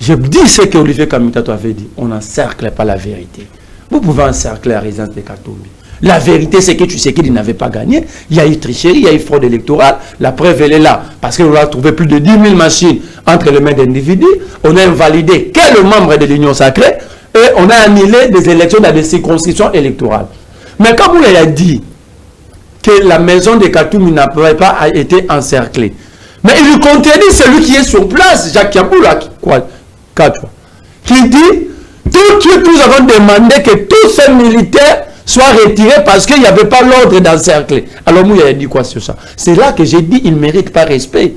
Je dis ce que Olivier Kamitato avait dit. On n'encercle pas la vérité. Vous pouvez encercler la résidence de Katumbi. La vérité, c'est que tu sais qu'il n'avait pas gagné. Il y a eu tricherie, il y a eu fraude électorale. La preuve, elle est là. Parce qu'on a trouvé plus de 10 000 machines entre les mains d'individus. On a invalidé quel membre de l'Union sacrée. Et on a annulé des élections dans des circonscriptions électorales. Mais comme vous l'avez dit, que la maison de Katumbi n'a pas été encerclée. Mais il lui contredit celui qui est sur place, Jacques Yaboula, qui dit, tout de suite nous avons demandé que tous ces militaires soient retirés parce qu'il n'y avait pas l'ordre d'encercler. Alors moi, il a dit quoi sur ça? C'est là que j'ai dit, il ne mérite pas respect.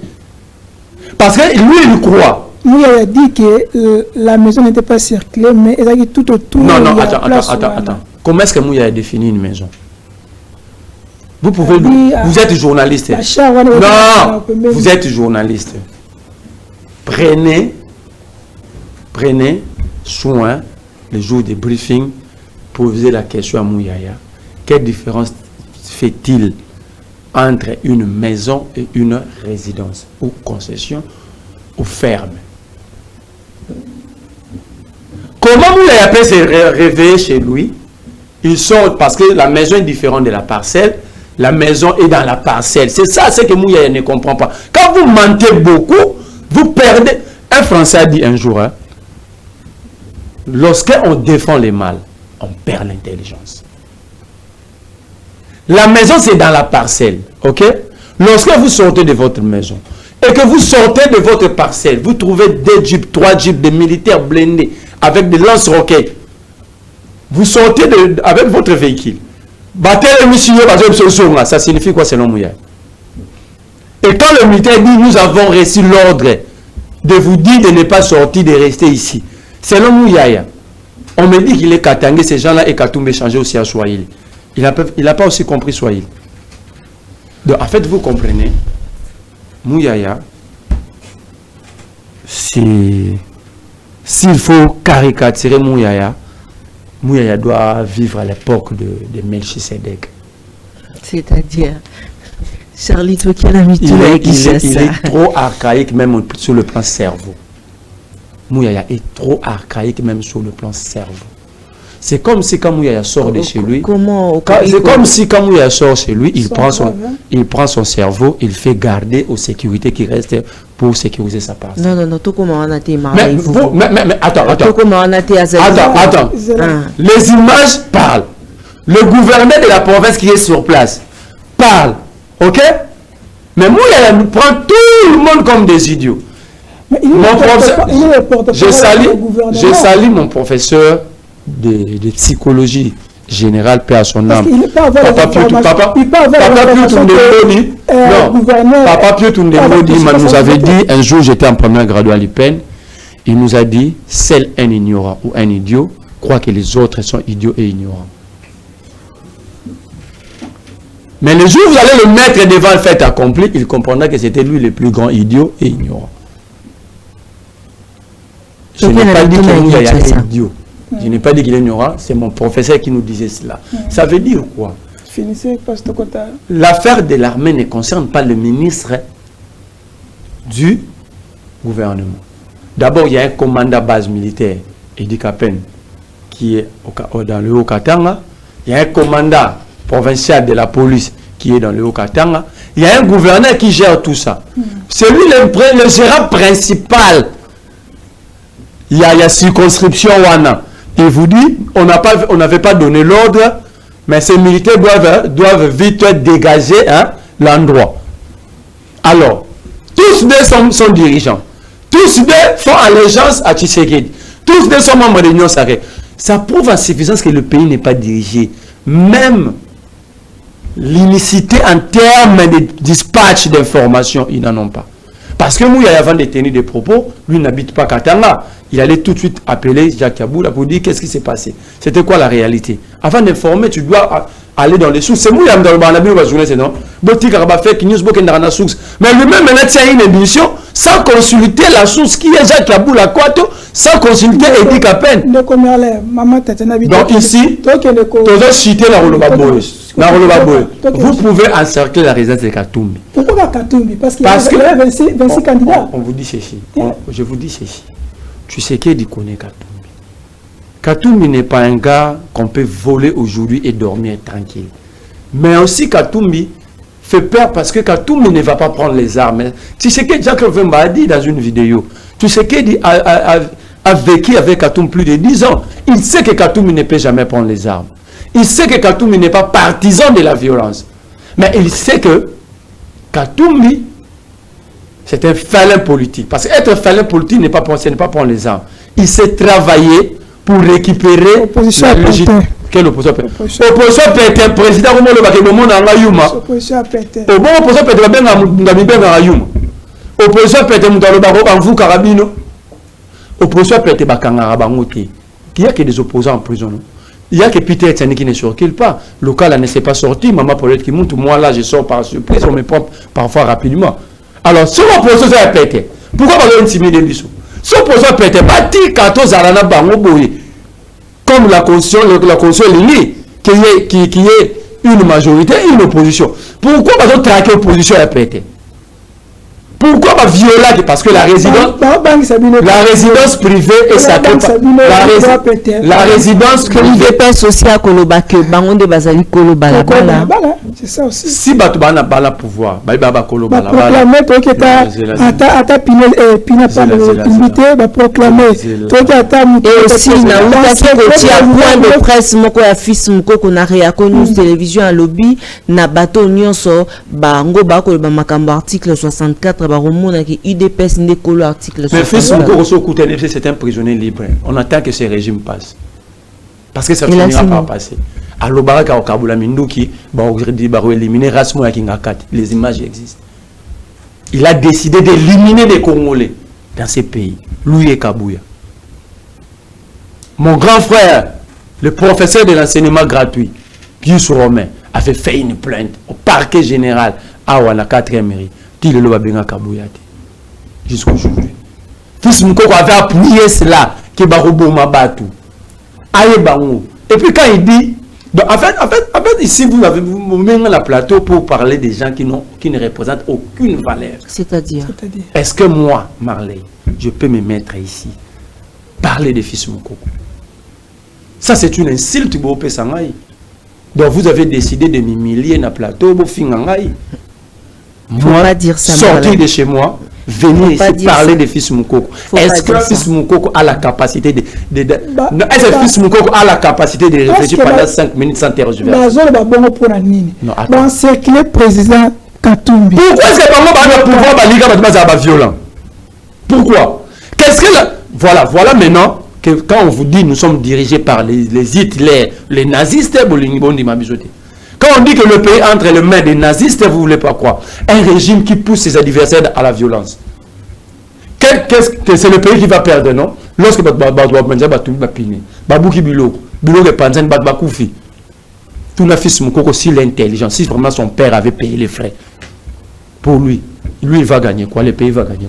Parce que lui, il croit. Lui, il a dit que la maison n'était pas cerclée, mais il a dit tout autour. Non, attends. Comment est-ce que Mouya a défini une maison? Vous pouvez... Vous êtes journaliste. Non, vous êtes journaliste. Prenez soin, le jour des briefings, poser la question à Mouyaya. Quelle différence fait-il entre une maison et une résidence, ou concession, ou ferme? Comment Mouyaya peut se réveiller chez lui? Ils sont, parce que la maison est différente de la parcelle, la maison est dans la parcelle. C'est ça ce que Mouyaya ne comprend pas. Quand vous mentez beaucoup, Vous perdez. Un Français a dit un jour, hein, lorsqu'on défend les mâles, on perd l'intelligence. La maison, c'est dans la parcelle. Ok? Lorsque vous sortez de votre maison et que vous sortez de votre parcelle, vous trouvez 2 jeeps, 3 jeeps, des militaires blindés avec des lance-roquettes. Vous sortez avec votre véhicule. Ça signifie quoi selon Mouya? Et quand le militaire dit nous avons reçu l'ordre de vous dire de ne pas sortir, de rester ici. Selon Mouya, on me dit qu'il est Katangé, ces gens-là, et Katoumbe changé aussi à Swahili. Il n'a pas aussi compris Swahili. Donc en fait, vous comprenez, Mouyaya, s'il faut caricaturer Mouyaya, Mouyaya doit vivre à l'époque de Melchisedec. C'est-à-dire, Charlie, toi qui as l'habitude avec il est trop archaïque même sur le plan cerveau. Mouyaya est trop archaïque même sur le plan cerveau. C'est comme si quand Mouyaya sort de chez lui, c'est comme si quand Mouyaya sort chez lui, il prend son cerveau, il fait garder aux sécurités qui restent pour sécuriser sa part. Non, tout comment on a été mais attends. Attends. Les images parlent. Le gouverneur de la province qui est sur place parle. Ok? Mais Mouyaya nous prend tout le monde comme des idiots. J'ai sali mon professeur de psychologie générale, paix à son âme. Papa Piotr Ndemodi nous avait dit, un jour j'étais en première graduée à l'IPEN, il nous a dit, seul un ignorant ou un idiot croit que les autres sont idiots et ignorants. Mais le jour où vous allez le mettre devant le fait accompli, il comprendra que c'était lui le plus grand idiot et ignorant. Je n'ai pas dit qu'il est idiot. Je n'ai pas dit qu'il est ignorant, c'est mon professeur qui nous disait cela. Ça veut dire quoi? L'affaire de l'armée ne concerne pas le ministre du gouvernement. D'abord, il y a un commandant base militaire, Edi Kapen, qui est dans le Haut-Katanga. Il y a un commandant provincial de la police qui est dans le Haut-Katanga. Il y a un gouverneur qui gère tout ça. C'est lui le gérant principal. Il y a circonscription Wana. Il vous dit, on n'avait pas donné l'ordre, mais ces militaires doivent vite dégager l'endroit. Alors, tous deux sont dirigeants. Tous deux font allégeance à Tshisekedi. Tous deux sont membres de l'Union sacrée. Ça prouve en suffisance que le pays n'est pas dirigé. Même l'unicité en termes de dispatch d'informations, ils n'en ont pas. Parce que Mouyaya, avant de tenir des propos, lui n'habite pas Katanga. Il allait tout de suite appeler Jacques Kaboula pour dire qu'est-ce qui s'est passé. C'était quoi la réalité. Avant d'informer, tu dois aller dans les sources. C'est Mouyaya dans le Barnabi, c'est non. Mais lui-même, maintenant, tient une émission sans consulter la source qui est Jacques Kaboula Kwato, sans consulter Edi Kapen. Donc ici, tu dois citer la Rolobaboy. Vous pouvez encercler la résidence de Katumbi. Pourquoi Katumbi? Parce qu'il y a 26 candidats. On vous dit ceci. Je vous dis ceci. Tu sais qu'il connaît Katumbi. Katumbi n'est pas un gars qu'on peut voler aujourd'hui et dormir tranquille. Mais aussi Katumbi fait peur parce que Katumbi ne va pas prendre les armes. Tu sais que Jacques Vemba a dit dans une vidéo. Tu sais qu'il a vécu avec Katumbi plus de 10 ans. Il sait que Katumbi ne peut jamais prendre les armes. Il sait que Katumbi n'est pas partisan de la violence. Mais il sait que Katumbi, c'est un félin politique. Parce qu'être félin politique n'est pas prendre les armes. Il s'est travaillé pour récupérer la logique. Quelle opposition peut être? Opposition peut être un président comme le monde en Ayuma. Opposition peut être Ayuma. Opposition peut être en vous Carabino. Opposition peut être Bakangara Bangote. Il y a que des opposants en prison. Il y a que Peter Tsani qui ne circule pas. Le cas là ne s'est pas sorti. Maman Paulette qui monte. Moi là, je sors par surprise. On me prend parfois rapidement. Alors, si l'opposition est pété, pourquoi on va intimider les bisous? Si l'opposition est pété, bâti 14 Arana Bango Boye. Comme la constitution lignée, qui est une majorité et une opposition. Pourquoi on va traquer l'opposition est pété? Pourquoi pas violer? Parce que la résidence privée est sacrée. La résidence privée aussi à Koloba que Bangonde Bazali Koloba. C'est ça aussi. Si Batubana n'a pas le pouvoir, Baba Koloba la proclamer toi qui ta pina pas limité, proclamer toi qui ta et aussi na utaki kotia point de presse moko ya fils moko kona réako news télévision à lobby na bateau nyonso bango ba ko ba makambo article 64 ba romona ki UDPS ndekolo article 64. Mais fils moko so koutene c'est un prisonnier libre. On attend que ce régime passe. Parce que ça ne finira pas passer. À l'Obaraka au Kabula Minduki, éliminer Rasmo et Kingakat. Les images existent. Il a décidé d'éliminer les Congolais dans ces pays. Lui et Kabouya. Mon grand frère, le professeur de l'enseignement gratuit, Pius Romain, avait fait une plainte au parquet général à la 4e mairie. Il le Babenga Kabouya. Jusqu'aujourd'hui. Fils Moukoko avait appuyé cela, qui Baroubo Mabatu. Et puis quand il dit, en fait, ici vous mis la plateau pour parler des gens qui ne représentent aucune valeur. C'est-à-dire est-ce que moi, Marley, je peux me mettre ici, parler des fils Moukoko? Ça c'est une insulte pour Pessangaï. Donc vous avez décidé de m'humilier dans le plateau pour Fingangaï. Moi, sortir de chez moi, venir ici parler des fils Moukoko. Est-ce que le fils Moukoko a la capacité de est-ce que le fils Moukoko a la capacité de réfléchir pendant 5 minutes sans tergiverser? Non, attends. Le président Katumbi. Pourquoi est-ce que pas le pouvoir va violent? Pourquoi? Qu'est-ce que voilà maintenant que quand on vous dit nous sommes dirigés par les Hitler, les nazistes, quand on dit que le pays entre les mains des nazistes, vous ne voulez pas croire. Un régime qui pousse ses adversaires à la violence. C'est le pays qui va perdre, non? Lorsque tout le fils Moukoko, si l'intelligence, si vraiment son père avait payé les frais, pour lui, il va gagner quoi? Le pays va gagner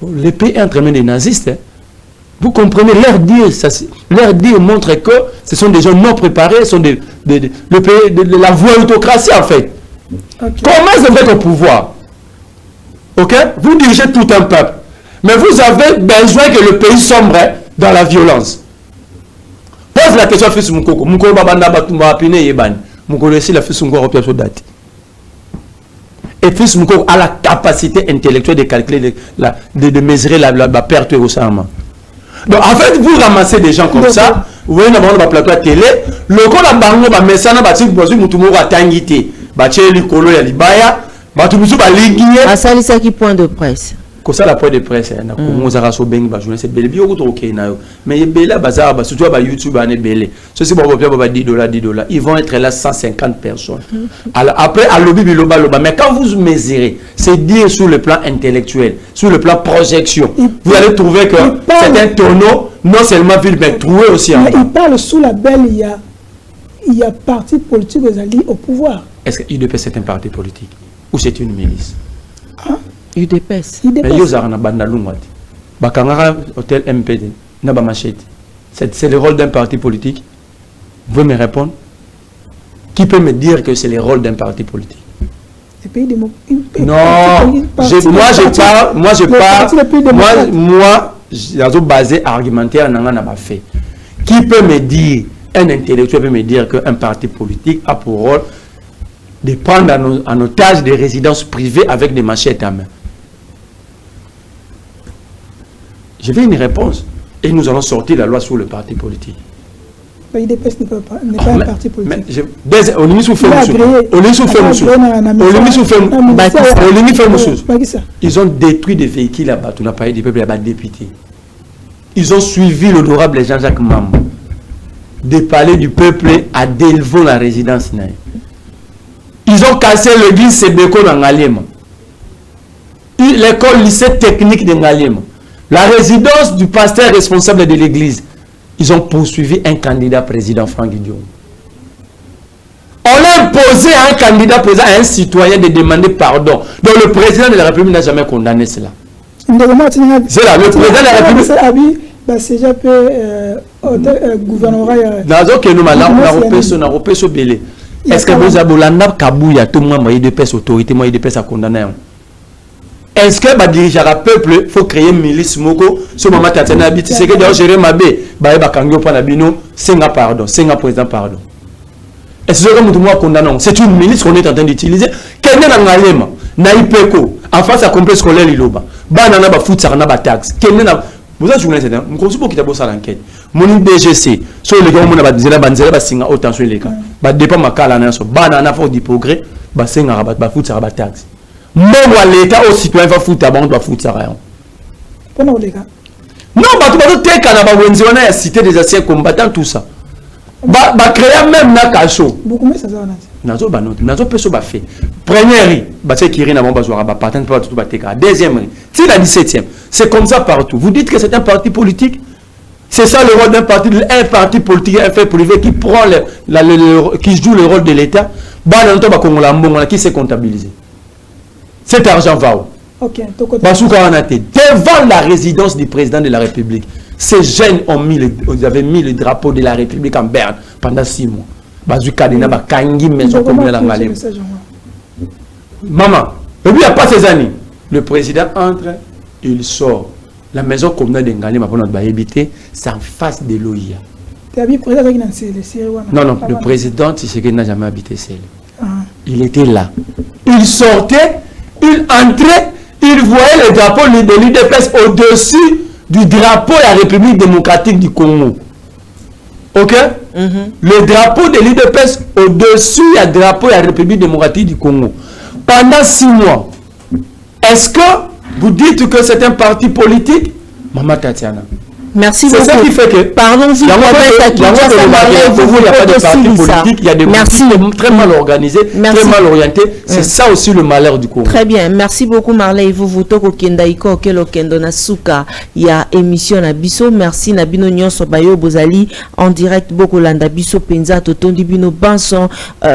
quoi? Le pays entre les mains des nazistes, hein? Vous comprenez, leur dire montre que ce sont des gens non préparés, sont le pays de la voie autocratie en fait. Okay. Comment vous êtes au pouvoir? Ok? Vous dirigez tout un peuple. Mais vous avez besoin que le pays sombre dans la violence. Pose la question à Fils Moukoko. Moukoko Babanda Batumba Apine Yeban. Moukoko laisse la Fils Moukoko Piasso Dati. Et Fils Moukoko a la capacité intellectuelle de calculer, de mesurer la perte au sang. Donc en fait, vous ramassez des gens comme ça, vous voyez dans le plateau à télé, le coup de bango, bah messana, bah tu peux moutumo à tangité, bah tu es le colo ya libaya, bah tu peux pas ligner. À ça, c'est qui point de presse. Comme ça, la point de presse, hein, on a rassé beng, bah journée c'est belle, bien ok na yo. Mais il belle bazar, bah surtout bah YouTube, bah ne belle. Ceci bon, bah $10, ils vont être là 150 personnes. Alors après, à lobby loba, mais quand vous mesurez, c'est dire sur le plan intellectuel, sur le plan projection, vous allez trouver que c'est un tonneau, non seulement ville, mais trouvé aussi en bas. Il parle sous la belle, il y a parti politique aux alliés au pouvoir. Est-ce que UDPS c'est un parti politique ou c'est une milice? UDPS. Mais Yozar na bandalungwati. Bakangara hôtel MPD na ba machete. C'est le rôle d'un parti politique. Vous me répondre? Qui peut me dire que c'est le rôle d'un parti politique? Non, moi j'ai basé argumentaire na ma fait. Qui peut me dire, un intellectuel peut me dire qu'un parti politique a pour rôle de prendre en otage des résidences privées avec des machettes à main? Je veux une réponse. Et nous allons sortir la loi sur le parti politique. l'UDPS n'est pas un parti politique. On est sous ils ont détruit des véhicules là-bas. Tu n'as pas eu des peuples là-bas députés. Ils ont suivi l'honorable Jean-Jacques Mambo des palais du peuple à Delvaux, la résidence. Ils ont cassé l'église Sebeko dans Ngalema. L'école lycée technique de Ngalema. La résidence du pasteur responsable de l'église. Ils ont poursuivi un candidat président, Franck Guidion. On a imposé à un candidat président, à un citoyen de demander pardon. Donc le président de la République n'a jamais condamné cela. C'est là, le président de la République. C'est déjà gouvernement. Est-ce que vous avez Kabouya, tout le monde, il y a des autorités, il y a des condamnés? est-ce que bah diriger le peuple faut créer une milice moko ce moment Tatiana Biti c'est que d'ailleurs gérer ma bé bah kangyo pa na bino senga pardon senga président pardon est-ce que nous moi condamnons c'est une milice qu'on est en train d'utiliser kenya na ngalema na ipeko en face à complexe scolaire liloba bana na ba foot ça na ba taxe kenya na vous avez journaliste on consulte qui d'abord ça l'enquête mon DGC sur les gars mon ba dizela banzela ba singa autant sur les cas ba dépend makala na so bana na fort du progrès ba senga ba foot ça ba taxe même l'État aux citoyens va foutre on doit foutre ça rien. Pendant les gars. Non, bah tu vas te canaba on a cité des anciens combattants tout ça. Bah créer même na cacho. Beaucoup mais ça ça nazo ba non, nazo peso ba fait. Première bah c'est qui rien avant bazouara ba patente pas tout ba teka. Deuxième, c'est la 17e. C'est comme ça partout. Vous dites que c'est un parti politique. C'est ça le rôle d'un parti politique, un fait privé qui prend qui joue le rôle de l'État. Bah non to ba kongola mbongo qui s'est comptabilisé. Cet argent va où? Ok. Devant la résidence du président de la République, ces jeunes avaient mis le drapeau de la République en berne pendant 6 mois. Maman, il n'y a pas ces années. Le président entre, il sort. La maison communale de Ngali, c'est en face de l'OIA. Non, non, le président, c'est ce qu'il n'a jamais habité seul. Il était là. Il sortait. Il entrait, il voyait le drapeau de l'UDPS au-dessus du drapeau de la République démocratique du Congo. Ok? Le drapeau de l'UDPS au-dessus du drapeau de la République démocratique du Congo. Pendant 6 mois. Est-ce que vous dites que c'est un parti politique? Maman Tatiana. Merci beaucoup. C'est ça qui fait que... Pardon, il n'y a pas de parti politique, il y a des partis très mal organisés, très mal orientés. C'est ça aussi le malheur du Congo. Très bien. Merci beaucoup, Marley. Vous toko kendaiko kelo kendo na suka ya émission na biso. Merci na bino nyonso bayo bozali en direct boko landa biso penza totondi bino banson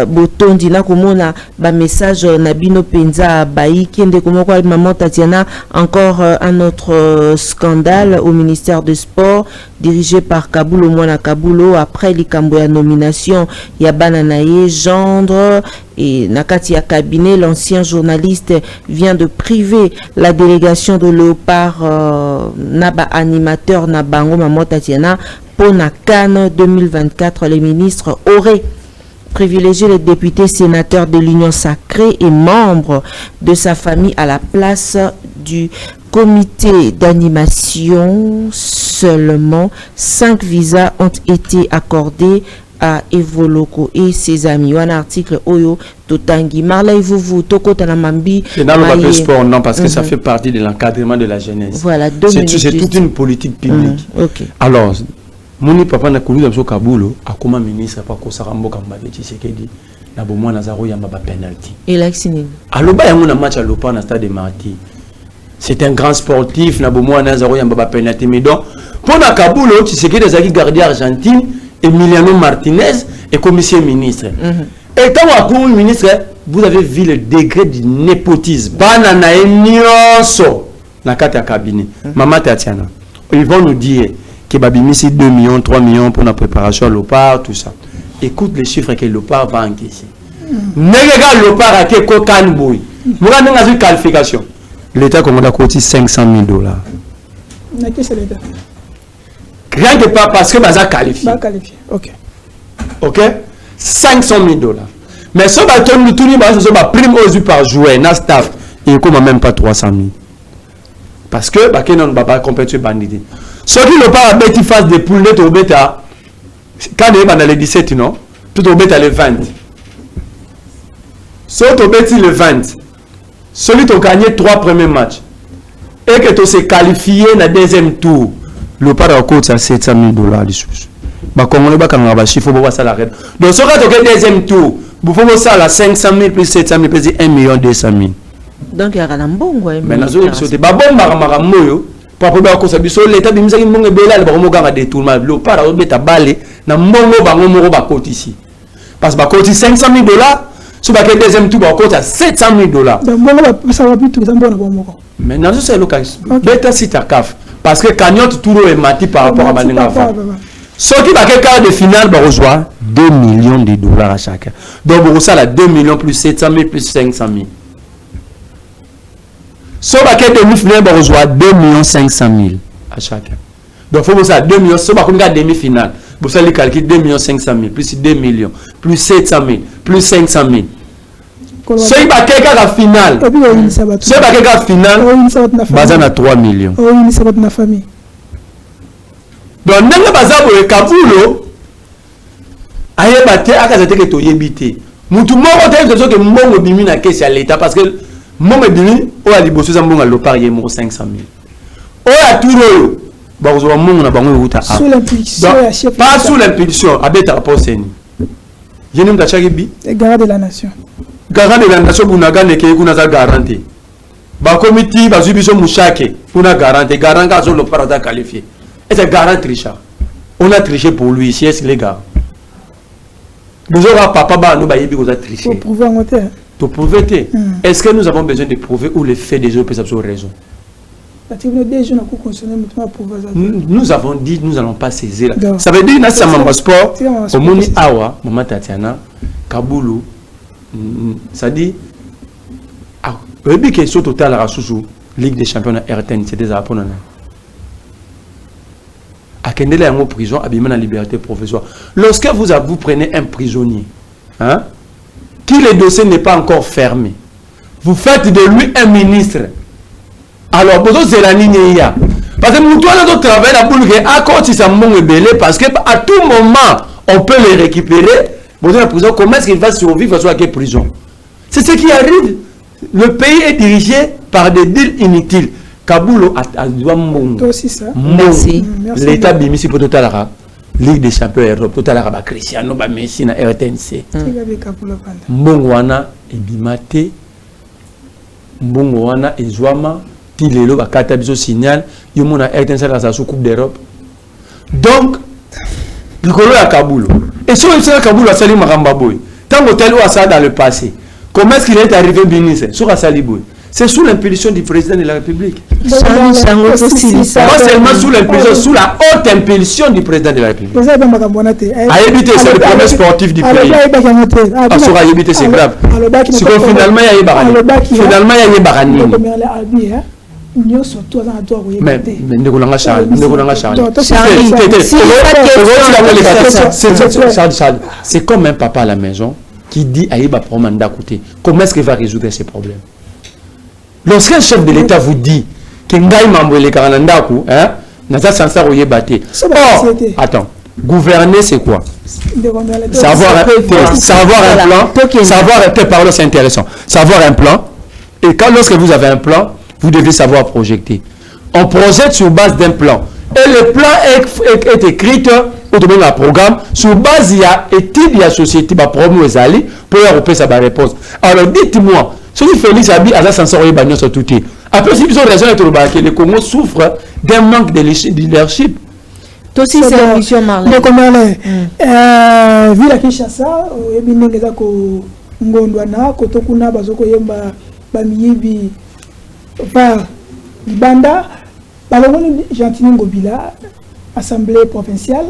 botondi na komona ba message na bino penza bayi kende komoko maman Tatiana encore un autre scandale au ministère de Sport dirigé par Kabulo Mwana Kabulo après likambo ya nomination ya Bananaye gendre et nakati ya cabinet. L'ancien journaliste vient de priver la délégation de Léopard naba animateur na bango maman Tatiana pour na Cannes 2024. Les ministres auraient privilégié les députés sénateurs de l'Union sacrée et membres de sa famille à la place du comité d'animation. Seulement 5 visas ont été accordés à Evoloko et ses amis. Un article Oyo Totangi. Marley vous Toko Tanamambi. C'est dans le sport, non, parce que ça fait partie de l'encadrement de la jeunesse. Voilà, c'est toute une politique publique. Okay. Alors, mon papa n'a connu dans ce Kabulo, à comment ministre, pas qu'on s'arrambo comme Badetti, c'est qu'il dit, n'a pas moins Nazaro, il y a ma penalty. Et là, c'est nul. Alors, il y a un match à l'Opa dans le stade de Marty. C'est un grand sportif, n'a pas moins Nazaro, il y a ma penalty. Mais donc, pour la Kabulo, tu sais qu'il y a des gardien Argentine, Emiliano Martinez et commissaire ministre. Et quand on a ministre, vous avez vu le degré du népotisme. Banana et Nyonso, dans le cabinet. Maman Tatiana, ils vont nous dire que Babimi c'est 2 millions, 3 millions pour la préparation à l'OPAR, tout ça. Écoute les chiffres que l'OPAR va encaisser. N'est-ce l'OPAR à quel cocan boy. Nous avons une qualification. L'État commande à côté $500 000. Rien que pas parce que Baza qualifié. Ok. Ok? $500 000. Mais ce bâton, nous tournons prime aux yeux par joueur, na staff, il ne même pas 300 000. Parce que, on ne va pas compétir bandit. Ce qui ne pas bêti face des poules, au bêta, quand on est dans les 17, non? Tout au bêta les 20. Sauf au bêti le 20. Celui qui a gagné 3 premiers matchs. Et que tu s'est qualifié dans le deuxième tour. Le par à côté, c'est $700 000 les choses. Comme on est quand on va chiffrer, on va ça l'arrêter. Donc, ce qui est deuxième tour, vous pouvez ça la 500 000 plus 700 000 plus 1 200 000. Donc, il y a un bon goût. Mais la zone c'est pas bon, maramoyo. Pour pouvoir cause biso l'état bimisa ki mbongo bela le baromo ganga détournement. Le par au beta balé na mbongo bango moro ba côté ici. Parce que ba côté $500 000, sur ba deuxième tour ba côté $700 000. Donc mbongo ça va plus tout ça mbongo bongo. Mais dans ce local beta site à CAF parce que cagnotte tout est mati par rapport à Baninga. Ce qui va quel quart de finale va rejoindre $2 millions à chacun. Donc vous ça la 2 millions plus 700 000 plus 500 000. Sauf à quel demi-finale, on reçoit 2 500 000 à chacun. Donc, il faut que ça 2 millions, sauf à une demi-finale. Vous allez calculer 2 500 000, plus 2 millions, plus 700 000, plus 500 000. Ceux qui ont quelqu'un à la finale, ceux qui ont quelqu'un à la finale, ils ont 3 millions. Donc, nous avons un Kabulo, aye bate akazate ke toyebite mutu moko te zo ke mbongo bimi na kesi ya l'État parce que mbongo bimi o ali boso za mbongo lo parier mo 500 000 o ya turo ba zo mbongo na bango uta sous l'impulsion ya chef pas sous l'impulsion abeta poseni yeni mta chaki bi garant de la nation bunaga ne ke kuna za garantie ba comité ba zubiso mushake kuna garantie garant ka zo lo parata qualifié et c'est garant trichard on a triché pour lui si est les gars. Nous aurons papa, nous avons triché. Pour prouver en hauteur. Pour prouver. Est-ce que nous avons besoin de prouver ou les faits des autres peuvent raison? Nous avons dit, nous n'allons pas saisir. Ça veut dire que ça m'a sport, au Moni Awa, Maman Tatiana, Kaboulou, ça dit, le but qui est sur total à Soussou, Ligue des champions à RTN, c'est des Japonais. À Kendele en prison, abîmant la liberté provisoire. Lorsque vous prenez un prisonnier, hein, qui le dossier n'est pas encore fermé, vous faites de lui un ministre. Alors, vous c'est la ligne IA. Parce que nous devons travailler la boule à côté de parce qu'à tout moment, on peut les récupérer. Vous la prison, comment est-ce qu'il va survivre à la prison? C'est ce qui arrive. Le pays est dirigé par des deals inutiles. Kabulo a aussi ça. Merci. L'État bimisi pour Totalara, Ligue des champions Europe, Totalara, Cristiano, Messi, na RTNC. Mbongwana et Bimate, Mbongwana et Zouama, Tilelo, Katabiso signal, Yomona RTNC à sa Coupe d'Europe. Donc, le colo à Kabulo. Et si on sait Kabulo à Sali Marambaboy, tant que tel ou à ça dans le passé, comment est-ce qu'il est arrivé ministre sur Saliboy? C'est sous l'impulsion du président de la République. Pas seulement sous l'impulsion, sous la haute impulsion du président de la République. À éviter, c'est le premier sportif du pays. À éviter, c'est grave. Finalement, il y a eu Barani. Finalement, il y a eu Barani. Mais c'est comme un papa à la maison qui dit à Iba Promanda côté. Comment est-ce qu'il va résoudre ces problèmes? Lorsqu'un chef de l'État vous dit que Ngaï Mamboele Karanandaku, hein, n'a sans royer batté. Attends, gouverner c'est quoi? Savoir un plan, c'est intéressant. Savoir un plan, et quand lorsque vous avez un plan, vous devez savoir projeter. On projette sur base d'un plan. Et le plan est écrit au domaine d'un programme, sur base il y a études, il y a société, promo et ali, pour y avoir sa réponse. Alors dites-moi, ce qui Félix Abi a censé bagnon sur tout. Après, si vous avez raison que le Congo souffre d'un manque de leadership. Aussi, c'est une mission marrante. Mais comment vu la Kinshasa, il y a des ngondwana kotokuna bazoko yemba bamiyibi par Libanda balongoni Gentini Ngobila assemblée provinciale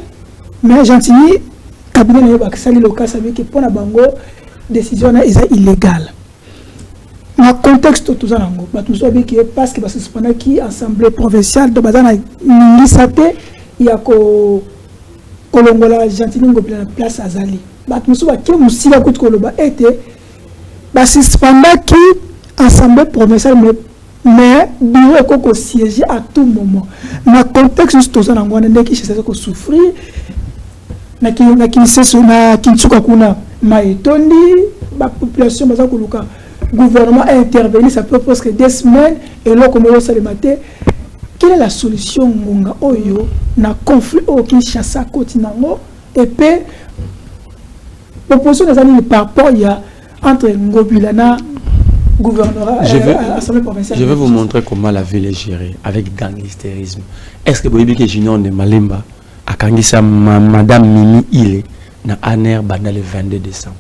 mais Gentini cabinet na bakisali local savait que pour na bango décision na est illégale. Na contexte tout ça nango batu so bi que parce que ba suspendre qui assemblée provinciale de bazana ngisate ya ko kolongola Gentini Ngobila na place azali batu so ba ke musila kuti koloba était ba suspendre qui assemblée provinciale mais bureau ko siéger à tout moment na contexte tout ça nango ndé qui cherche ko souffrir na kinseso na kinsuka kuna maetondi ba population baza koluka gouvernement a intervenu ça peut presque 2 semaines et là comme ça le matin quelle est la solution ngonga oyo na conflit au Kinshasa continent et puis proposition des amis par rapport il y a entre Ngobila na gouvernorat assemblée provinciale. Je vais vous montrer comment la ville est gérée avec gangstérisme. Est-ce que vous voyez que Junior de Malemba a kangisa madame Mimi Ile na aner banda le 22 décembre.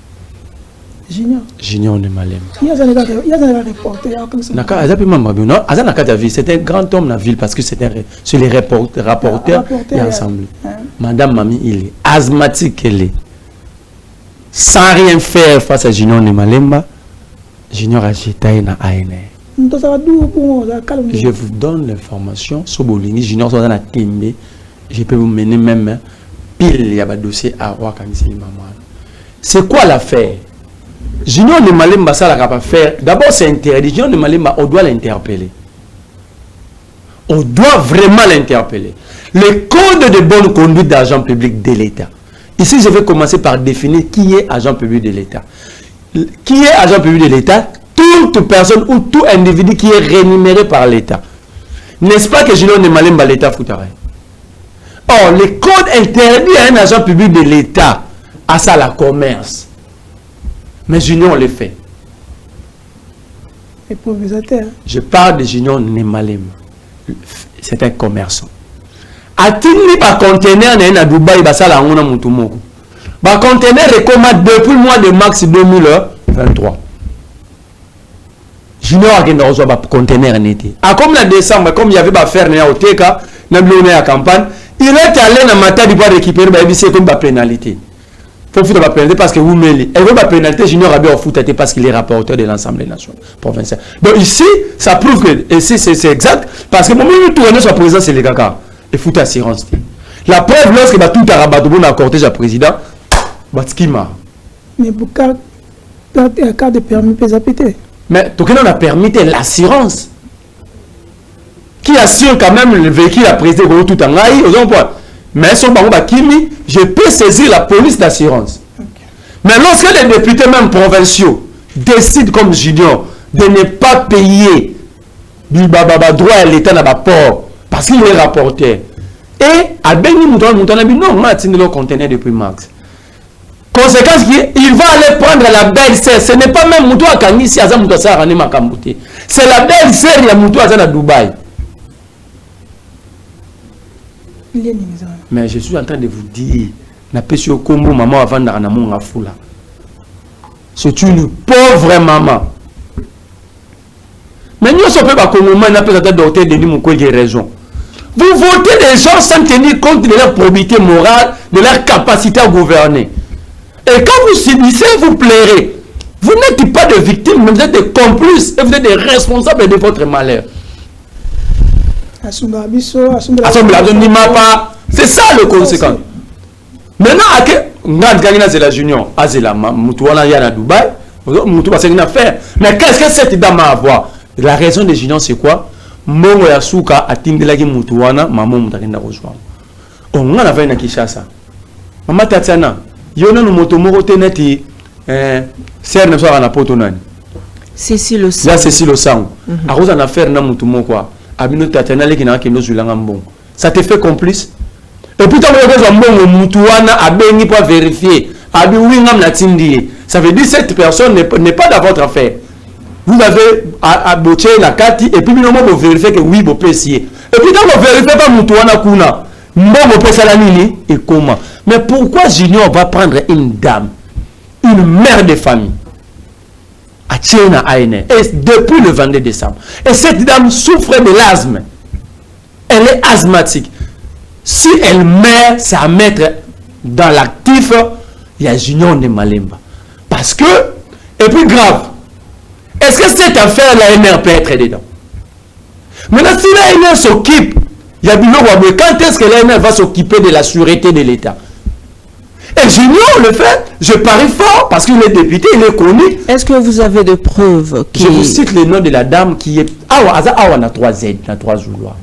Junior de Malemba. Il y a un reporter c'est un grand homme dans la ville parce que c'est les rapporteurs et ensemble. Madame Mami Ile asthmatique elle est sans rien faire face à Junior de Malemba. Junior a jeté na ANR. Je vous donne l'information. Sobolingi Junior soit dans la Timbe. Je peux vous mener même pile. Il y a un dossier à Wakanisi Maman. C'est quoi l'affaire? Junior ne Malemba ça la pas faire. D'abord c'est interdit. Junior ne Malemba on doit l'interpeller. On doit vraiment l'interpeller. Le code de bonne conduite d'agent public de l'État. Ici je vais commencer par définir qui est agent public de l'État. Qui est agent public de l'État? Toute personne ou tout individu qui est rémunéré par l'État. N'est-ce pas que Junior ne Malemba l'État foutara? Or, le code interdit à un agent public de l'État à ça la commerce. Mais Junior le fait. Je parle de Junior Nemalemba. C'est un commerçant. A-t-il pas conteneur à Dubaï, bah ça la on a mon tout mot. Bah conteneur recommande depuis le mois de mars 2023. Junior a gagné un conteneur en été. Ah comme la décembre, comme il y avait pas faire au TK, n'a pas à campagne, il est allé dans matin du pour récupérer bah c'est comme la pénalité. Faut foutre la pénalité parce que vous mêlez. Et vous la pénalité Junior a bien foutu parce qu'il est rapporteur de l'Assemblée nationale provinciale. Donc ici, ça prouve que ici c'est exact parce que le moment où tourner sur président c'est les caca. Et fout assurance. La preuve lorsque bah tout a rabattu dans le cortège à président, bah ce qui m'a. Mais pour cas de permis pété. Mais donc on a permis l'assurance qui assure quand même le véhicule à président tout en aïe aux emplois. Mais son baron Bakimi, je peux saisir la police d'assurance. Okay. Mais lorsque les députés même provinciaux décident comme Junior de ne pas payer du droit à l'État dans le port parce qu'il est rapporteur. Et à Beni Mouton, non, on a tiré le conteneur depuis mars. Conséquence, il va aller prendre la belle-sœur. Ce n'est pas même Mouton à Kanisi, c'est la belle-sœur de Mouton à Dubaï. Mais je suis en train de vous dire, na pesi au Congo maman avant na mon afula. C'est une pauvre maman. Mais nous sommes pas comme maman n'a pas docteur Denis Mukwege raison. Vous votez des gens sans tenir compte de leur probité morale, de leur capacité à gouverner. Et quand vous subissez, vous plairez. Vous n'êtes pas des victimes, mais vous êtes des complices et vous êtes des responsables de votre malheur. C'est ça le conséquent. Maintenant, c'est la Junior. Dubaï. Mais qu'est-ce que cette dame a à voir? La raison de Junior, c'est quoi? Mongo ya suka atindelaki mutuwana maman mutakenda rejoindre. On a fait na Kinshasa. Maman Tatiana, yona no moto moko teneti serre ne soit na poto nani. Cécile Osang. Là Cécile Osang. A cause en affaire na mutu moko abino Tatiana leki na kendo zulanga mbongo. Ça te fait complice? Et puis tant que vous mbongo mutuwana abeni pour vérifier. Abi wingam na tindi. Ça veut dire cette personne n'est pas dans votre affaire. Vous avez abouché la carte et puis vous vérifiez que oui, vous payez. Et puis quand vous vérifiez pas Moutouana Kuna, vous payez la nini et comment. Mais pourquoi Junior va prendre une dame, une mère de famille, à Tchéna Aïne, depuis le 22 décembre. Et cette dame souffre de l'asthme. Elle est asthmatique. Si elle meurt, ça va mettre dans l'actif, il y a Junior Nemalemba. Parce que, et puis grave, est-ce que cette affaire, l'ANR peut être dedans? Maintenant, si l'ANR s'occupe, il y a quand est-ce que l'ANR va s'occuper de la sûreté de l'État? Et Junior le fait, je parie fort, parce qu'il est député, il est connu. Est-ce que vous avez des preuves Je vous cite le nom de la dame qui est... Ah, on a 3 Z, on a 3 Zoulois.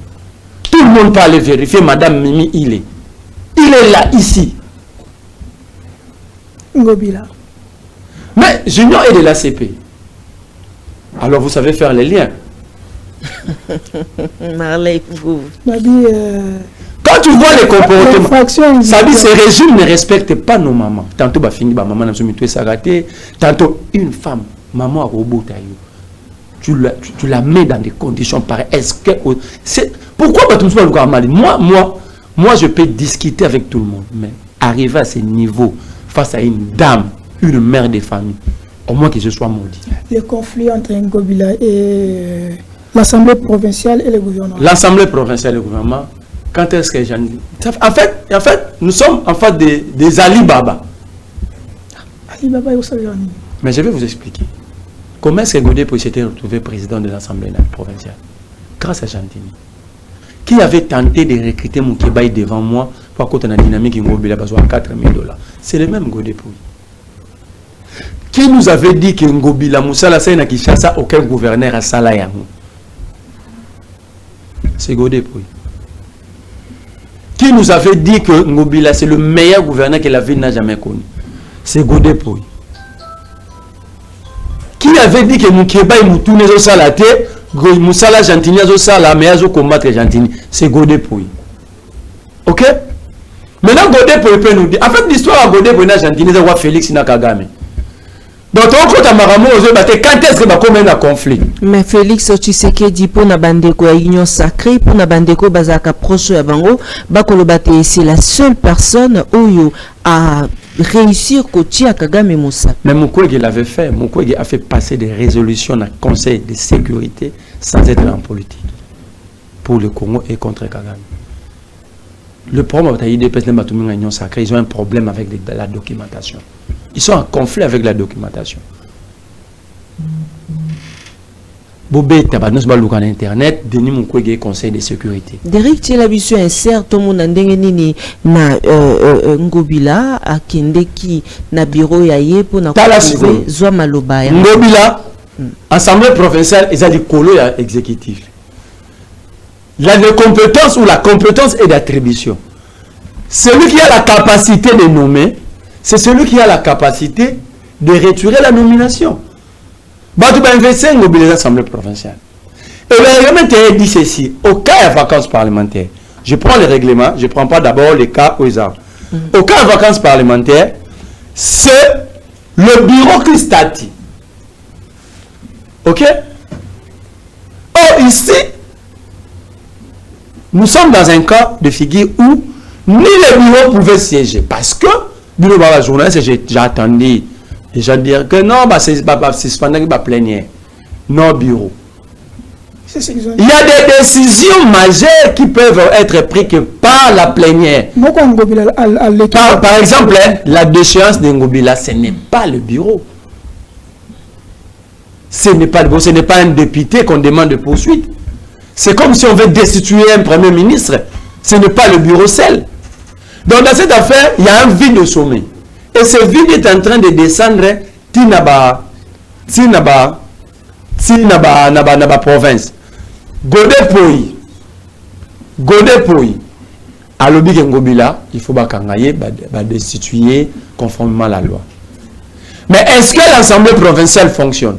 Tout le monde peut aller vérifier, Madame Mimi, il est. Il est là, ici. Ngobila. Mais Junior est de l'ACP. Alors vous savez faire les liens. Marley, vous. Quand tu vois les comportements, ça dit ce régime ne respecte pas nos mamans. Tantôt, bah fini, bah maman n'a jamais tué s'arrêter. Tantôt, une femme, maman a robot tu la mets dans des conditions pareilles. Est-ce que c'est pourquoi bah tu me pas mal? Moi, je peux discuter avec tout le monde, mais arriver à ce niveau face à une dame, une mère de famille. Au moins que je sois maudit. Le conflit entre Ngobila et l'Assemblée provinciale et le gouvernement. L'Assemblée provinciale et le gouvernement, quand est-ce que j'en dis? En fait, nous sommes en face des Ali Baba. Ali Baba est au Salon. Mais je vais vous expliquer. Comment est-ce que Godé s'était retrouvé président de l'Assemblée provinciale? Grâce à Jantini. Qui avait tenté de recruter Moukébaï devant moi pour côté de la dynamique Ngobila besoin de 4 000 $. C'est le même Godé Pouy. Qui nous avait dit que Ngobila Moussala Sena Kishasa aucun gouverneur à Salayango? C'est Godé Pouy. Qui nous avait dit que Ngobila c'est le meilleur gouverneur que la ville n'a jamais connu? C'est Godé Pouy. Qui avait dit que Moukébaï Moutoune zo salate, Moussala Jantini zo sala, mais zo combattre Jantini? C'est Godé Pouy. Ok? Maintenant Godé Pouy peut nous dire. En fait l'histoire à Godé Pouy na Jantini c'est roi Félix na Kagame. Donc on compte à Maramo aux battre quand est-ce que va comme un conflit? Mais Félix Tshisekedi pour na bandeko ya union sacrée pour na bandeko bazaka proche ya bango bakolobate c'est la seule personne où a réussir Kotia Kagame Moussa. Mais Mukwege l'avait fait. Mukwege a fait passer des résolutions dans le Conseil de sécurité sans être en politique pour le Congo et contre Kagame. Le problème avec l'IDPS, l'Union sacrée, ils ont un problème avec la documentation. Ils sont en conflit avec la documentation. Bobé Tabanos Baloukan Internet, Denis Mukwege Conseil de sécurité. Derek Tchelabiso insère tout le monde nini na Ngobila a Kendeki na bureau yaye pour na trouver Zoa Malobaya. Ngobila, Assemblée provinciale, ils ont dit colo exécutif. La compétence ou la compétence est d'attribution. Celui qui a la capacité de nommer, c'est celui qui a la capacité de retirer la nomination. Tu vas investir dans l'Assemblée provinciale. Et le règlement dit ceci, au cas de vacances parlementaires, je prends le règlement, je ne prends pas d'abord les cas aux armes. Au cas de vacances parlementaires, c'est le bureau qui statue. Ok? Or, ici, nous sommes dans un cas de figure où ni le bureau pouvait siéger. Parce que, bureau de la journaliste, j'ai attendu. Les gens disent que non, c'est pendant qu'il va plénière. Non, bureau. Il y a des décisions majeures qui peuvent être prises que par la plénière. Par exemple, la déchéance de Ngobila, ce n'est pas le bureau. Ce n'est pas le bureau, ce n'est pas un député qu'on demande de poursuite. C'est comme si on veut destituer un premier ministre. Ce n'est pas le bureau seul. Donc dans cette affaire, il y a un vide au sommet. Et ce vide est en train de descendre Tinaba province. Godé Pouy. À l'objet Ngobila, il faut destituer conformément à la loi. Mais est-ce que l'Assemblée provinciale fonctionne?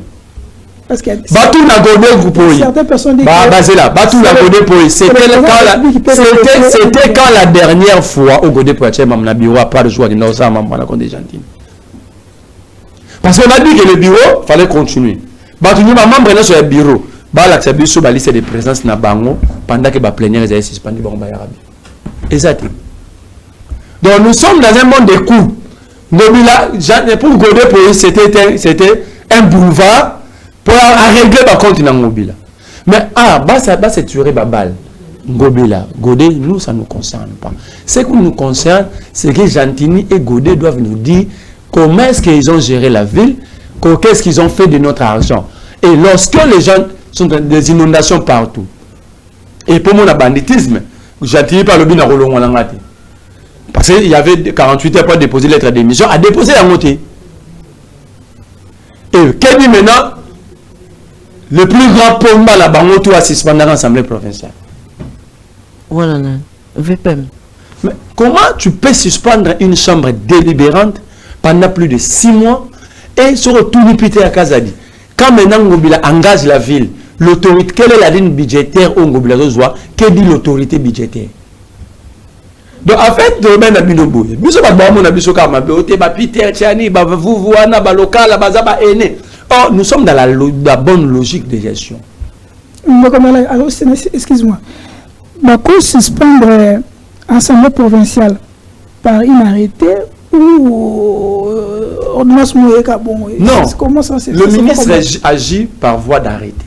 Parce que certaines personnes disent c'était quand la dernière fois au Godé Pouy a bureau à part de jouer dans parce qu'on a dit que le bureau fallait continuer. Membre sur le bureau, l'accepter sur la liste de présence na bango pendant que la plénière est suspendue. Exact. Donc nous sommes dans un monde de coups. Pour Godé Pouy, c'était un boulevard pour régler par contre dans Ngobila. Mais ça c'est tuer Babal. Ngobila, Godé, nous ça ne nous concerne pas. Ce qui nous concerne, c'est que Jantini et Godé doivent nous dire comment est-ce qu'ils ont géré la ville, qu'est-ce qu'ils ont fait de notre argent. Et lorsque les gens sont dans des inondations partout, et pour mon banditisme, Jantini par le bin à Rolong Walangati. Parce qu'il y avait 48 heures pour déposer lettre d'émission, à déposer la moitié. Et qu'est-ce dit maintenant? Le plus grand pomba la bangoto à suspendre l'Assemblée provinciale. Voilà, VPM. Mais comment tu peux suspendre une chambre délibérante pendant plus de 6 mois et se retourner Peter à Kazadi? Quand maintenant Ngobila engage la ville, l'autorité, quelle est la ligne budgétaire au Ngobila Zozoa? Que dit l'autorité budgétaire? Donc en fait, domaine à Binobo, biso ba bon na biso kama beote ba Peter Tiani ba vous wana ba local ba za ba ene. Or nous sommes dans la bonne logique de gestion. Alors excuse-moi. Bako suspendre l'Assemblée provinciale par une arrêté ou ordonnance Mouyeka bon. Non. Comment ça se fait? Le ministre agit par voie d'arrêté.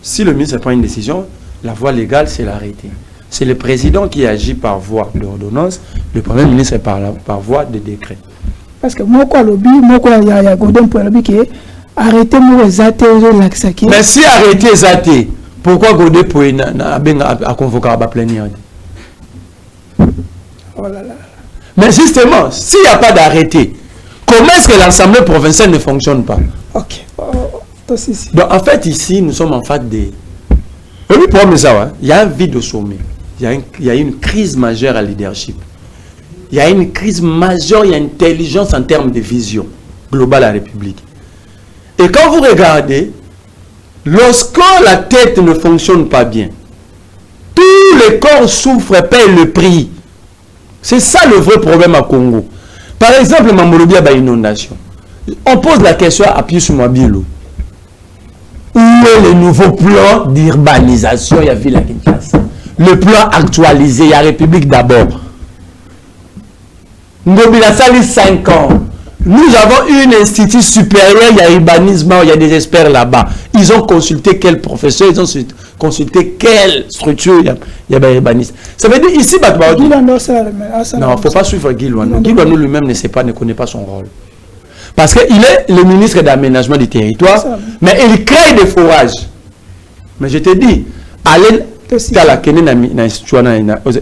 Si le ministre prend une décision, la voie légale c'est l'arrêté. C'est le président qui agit par voie d'ordonnance, le premier ministre par voie de décret. Parce que moi, il y a Godin pour le qui arrêtez moi exacté relaxaki. Mais si arrêtez exacté, pourquoi Godé pour a convoquer à plénière? Oh là là. Mais justement, s'il n'y a pas d'arrêté, comment est-ce que l'Assemblée provinciale ne fonctionne pas? Ok. Donc en fait ici, nous sommes en fait des... Il y a un vide au sommet. Il y a une crise majeure à leadership. Il y a une crise majeure, il y a une intelligence en termes de vision globale à la République. Et quand vous regardez, lorsque la tête ne fonctionne pas bien, tous les corps souffrent et payent le prix. C'est ça le vrai problème à Congo. Par exemple, Mamorobi a une inondation. On pose la question à Pius Mwabilo. Où est le nouveau plan d'urbanisation? Il y a Ville Kinshasa. Le plan actualisé, il y a République d'abord. Ngobila Sali 5 ans. Nous avons une institut supérieur, il y a urbanisme, il y a des experts là-bas. Ils ont consulté quel professeur, ils ont consulté quelle structure, il y a urbanisme. Ça veut dire ici, non, il ne faut pas suivre Guy Luano. Guy Luano lui-même ne connaît pas son rôle. Parce qu'il est le ministre d'aménagement du territoire, mais il crée des forages. Mais je te dis, allez à la Kenya,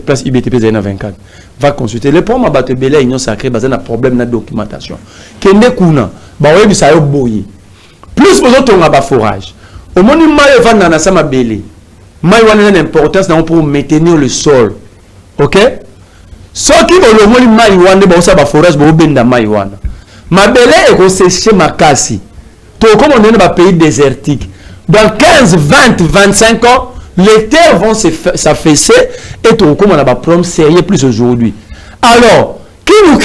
place IBTP 24, va consulter. Le problème à Belé, Union Sacrée, basé sur un problème de documentation. Kende Kuna, Baoué Bisayo Boyi. Plus vous autres, on a un forage. Au moment où Maï va dans la Sama Belé, Maï a une importance pour maintenir le sol. Ok? Ce qui est le moment où Maï va dans un forage, vous avez un Maï. Ma Belé est reséché Makasi. Tout comme on est dans un pays désertique. Dans 15, 20, 25 ans, les terres vont s'affaisser et tout comme on a un problème sérieux plus aujourd'hui. Alors, qui nous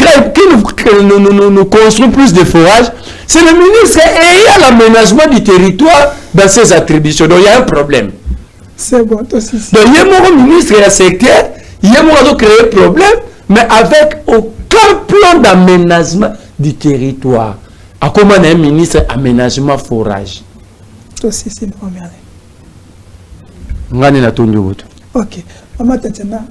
construit plus de forages? C'est le ministre et il y a l'aménagement du territoire dans ses attributions. Donc il y a un problème. C'est bon, toi aussi. Donc il y a mon ministre et la secteur, il y a mon créé un problème, mais avec aucun plan d'aménagement du territoire. À comment un ministre aménagement forage? Toi aussi, c'est une première. Ok. Maman Tatiana,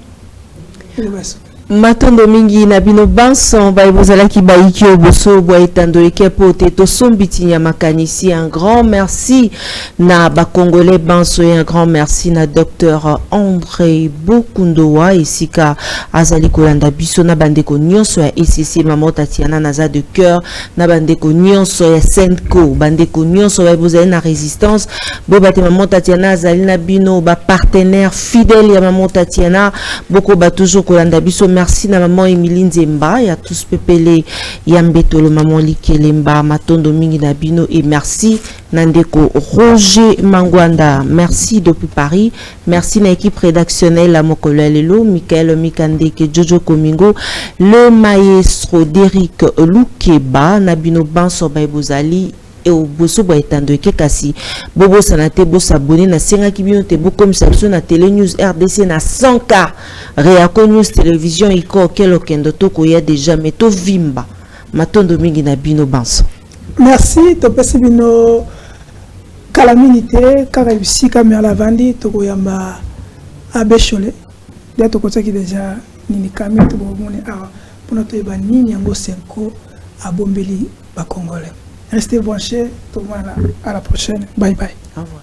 Matondo mingi na bino banson ba bozala ki baiki oboso bo etando ekepo teto sombiti nya makanisi. Un grand merci na ba congolais banso et un grand merci na docteur André Bokundoa isika azali kolanda biso na bandeko nyonso ya ECC Maman Tatiana naza de cœur na bandeko nyonso ya Senko bandeko nyonso ba bozali na résistance bo bate Maman Tatiana azali na bino ba partenaire fidèle ya Maman Tatiana boko ba toujours kolanda biso. Merci na maman Emilie Nzemba ya tous pepele ya mbetolo maman Likelemba matondo mingi na bino et merci Nandeko Roger Mangwanda. Merci depuis Paris. Merci na équipe rédactionnelle à Mokolo Lelo, Michael Mikandeke, Jojo Komingo, le maestro Derrick Lukeba, Nabino Banso Baibozali et au bosso boitando ke kasi bobo sanate bo s'abonner na senga kibino te bo comme ça na télé news RDC na 100K Reako News télévision iko kelo kendo to ko ya déjà meto vimba matondo mingi na bino banso. Merci to pesi bino calamité réussi comme à la vandi to ko yamba abeshole dia to ko tsaki déjà nini kami to bo moni a pour notre ba nini yango senko abombeli ba congolais. Restez branchés, tout le monde à la prochaine. Bye bye. Au revoir.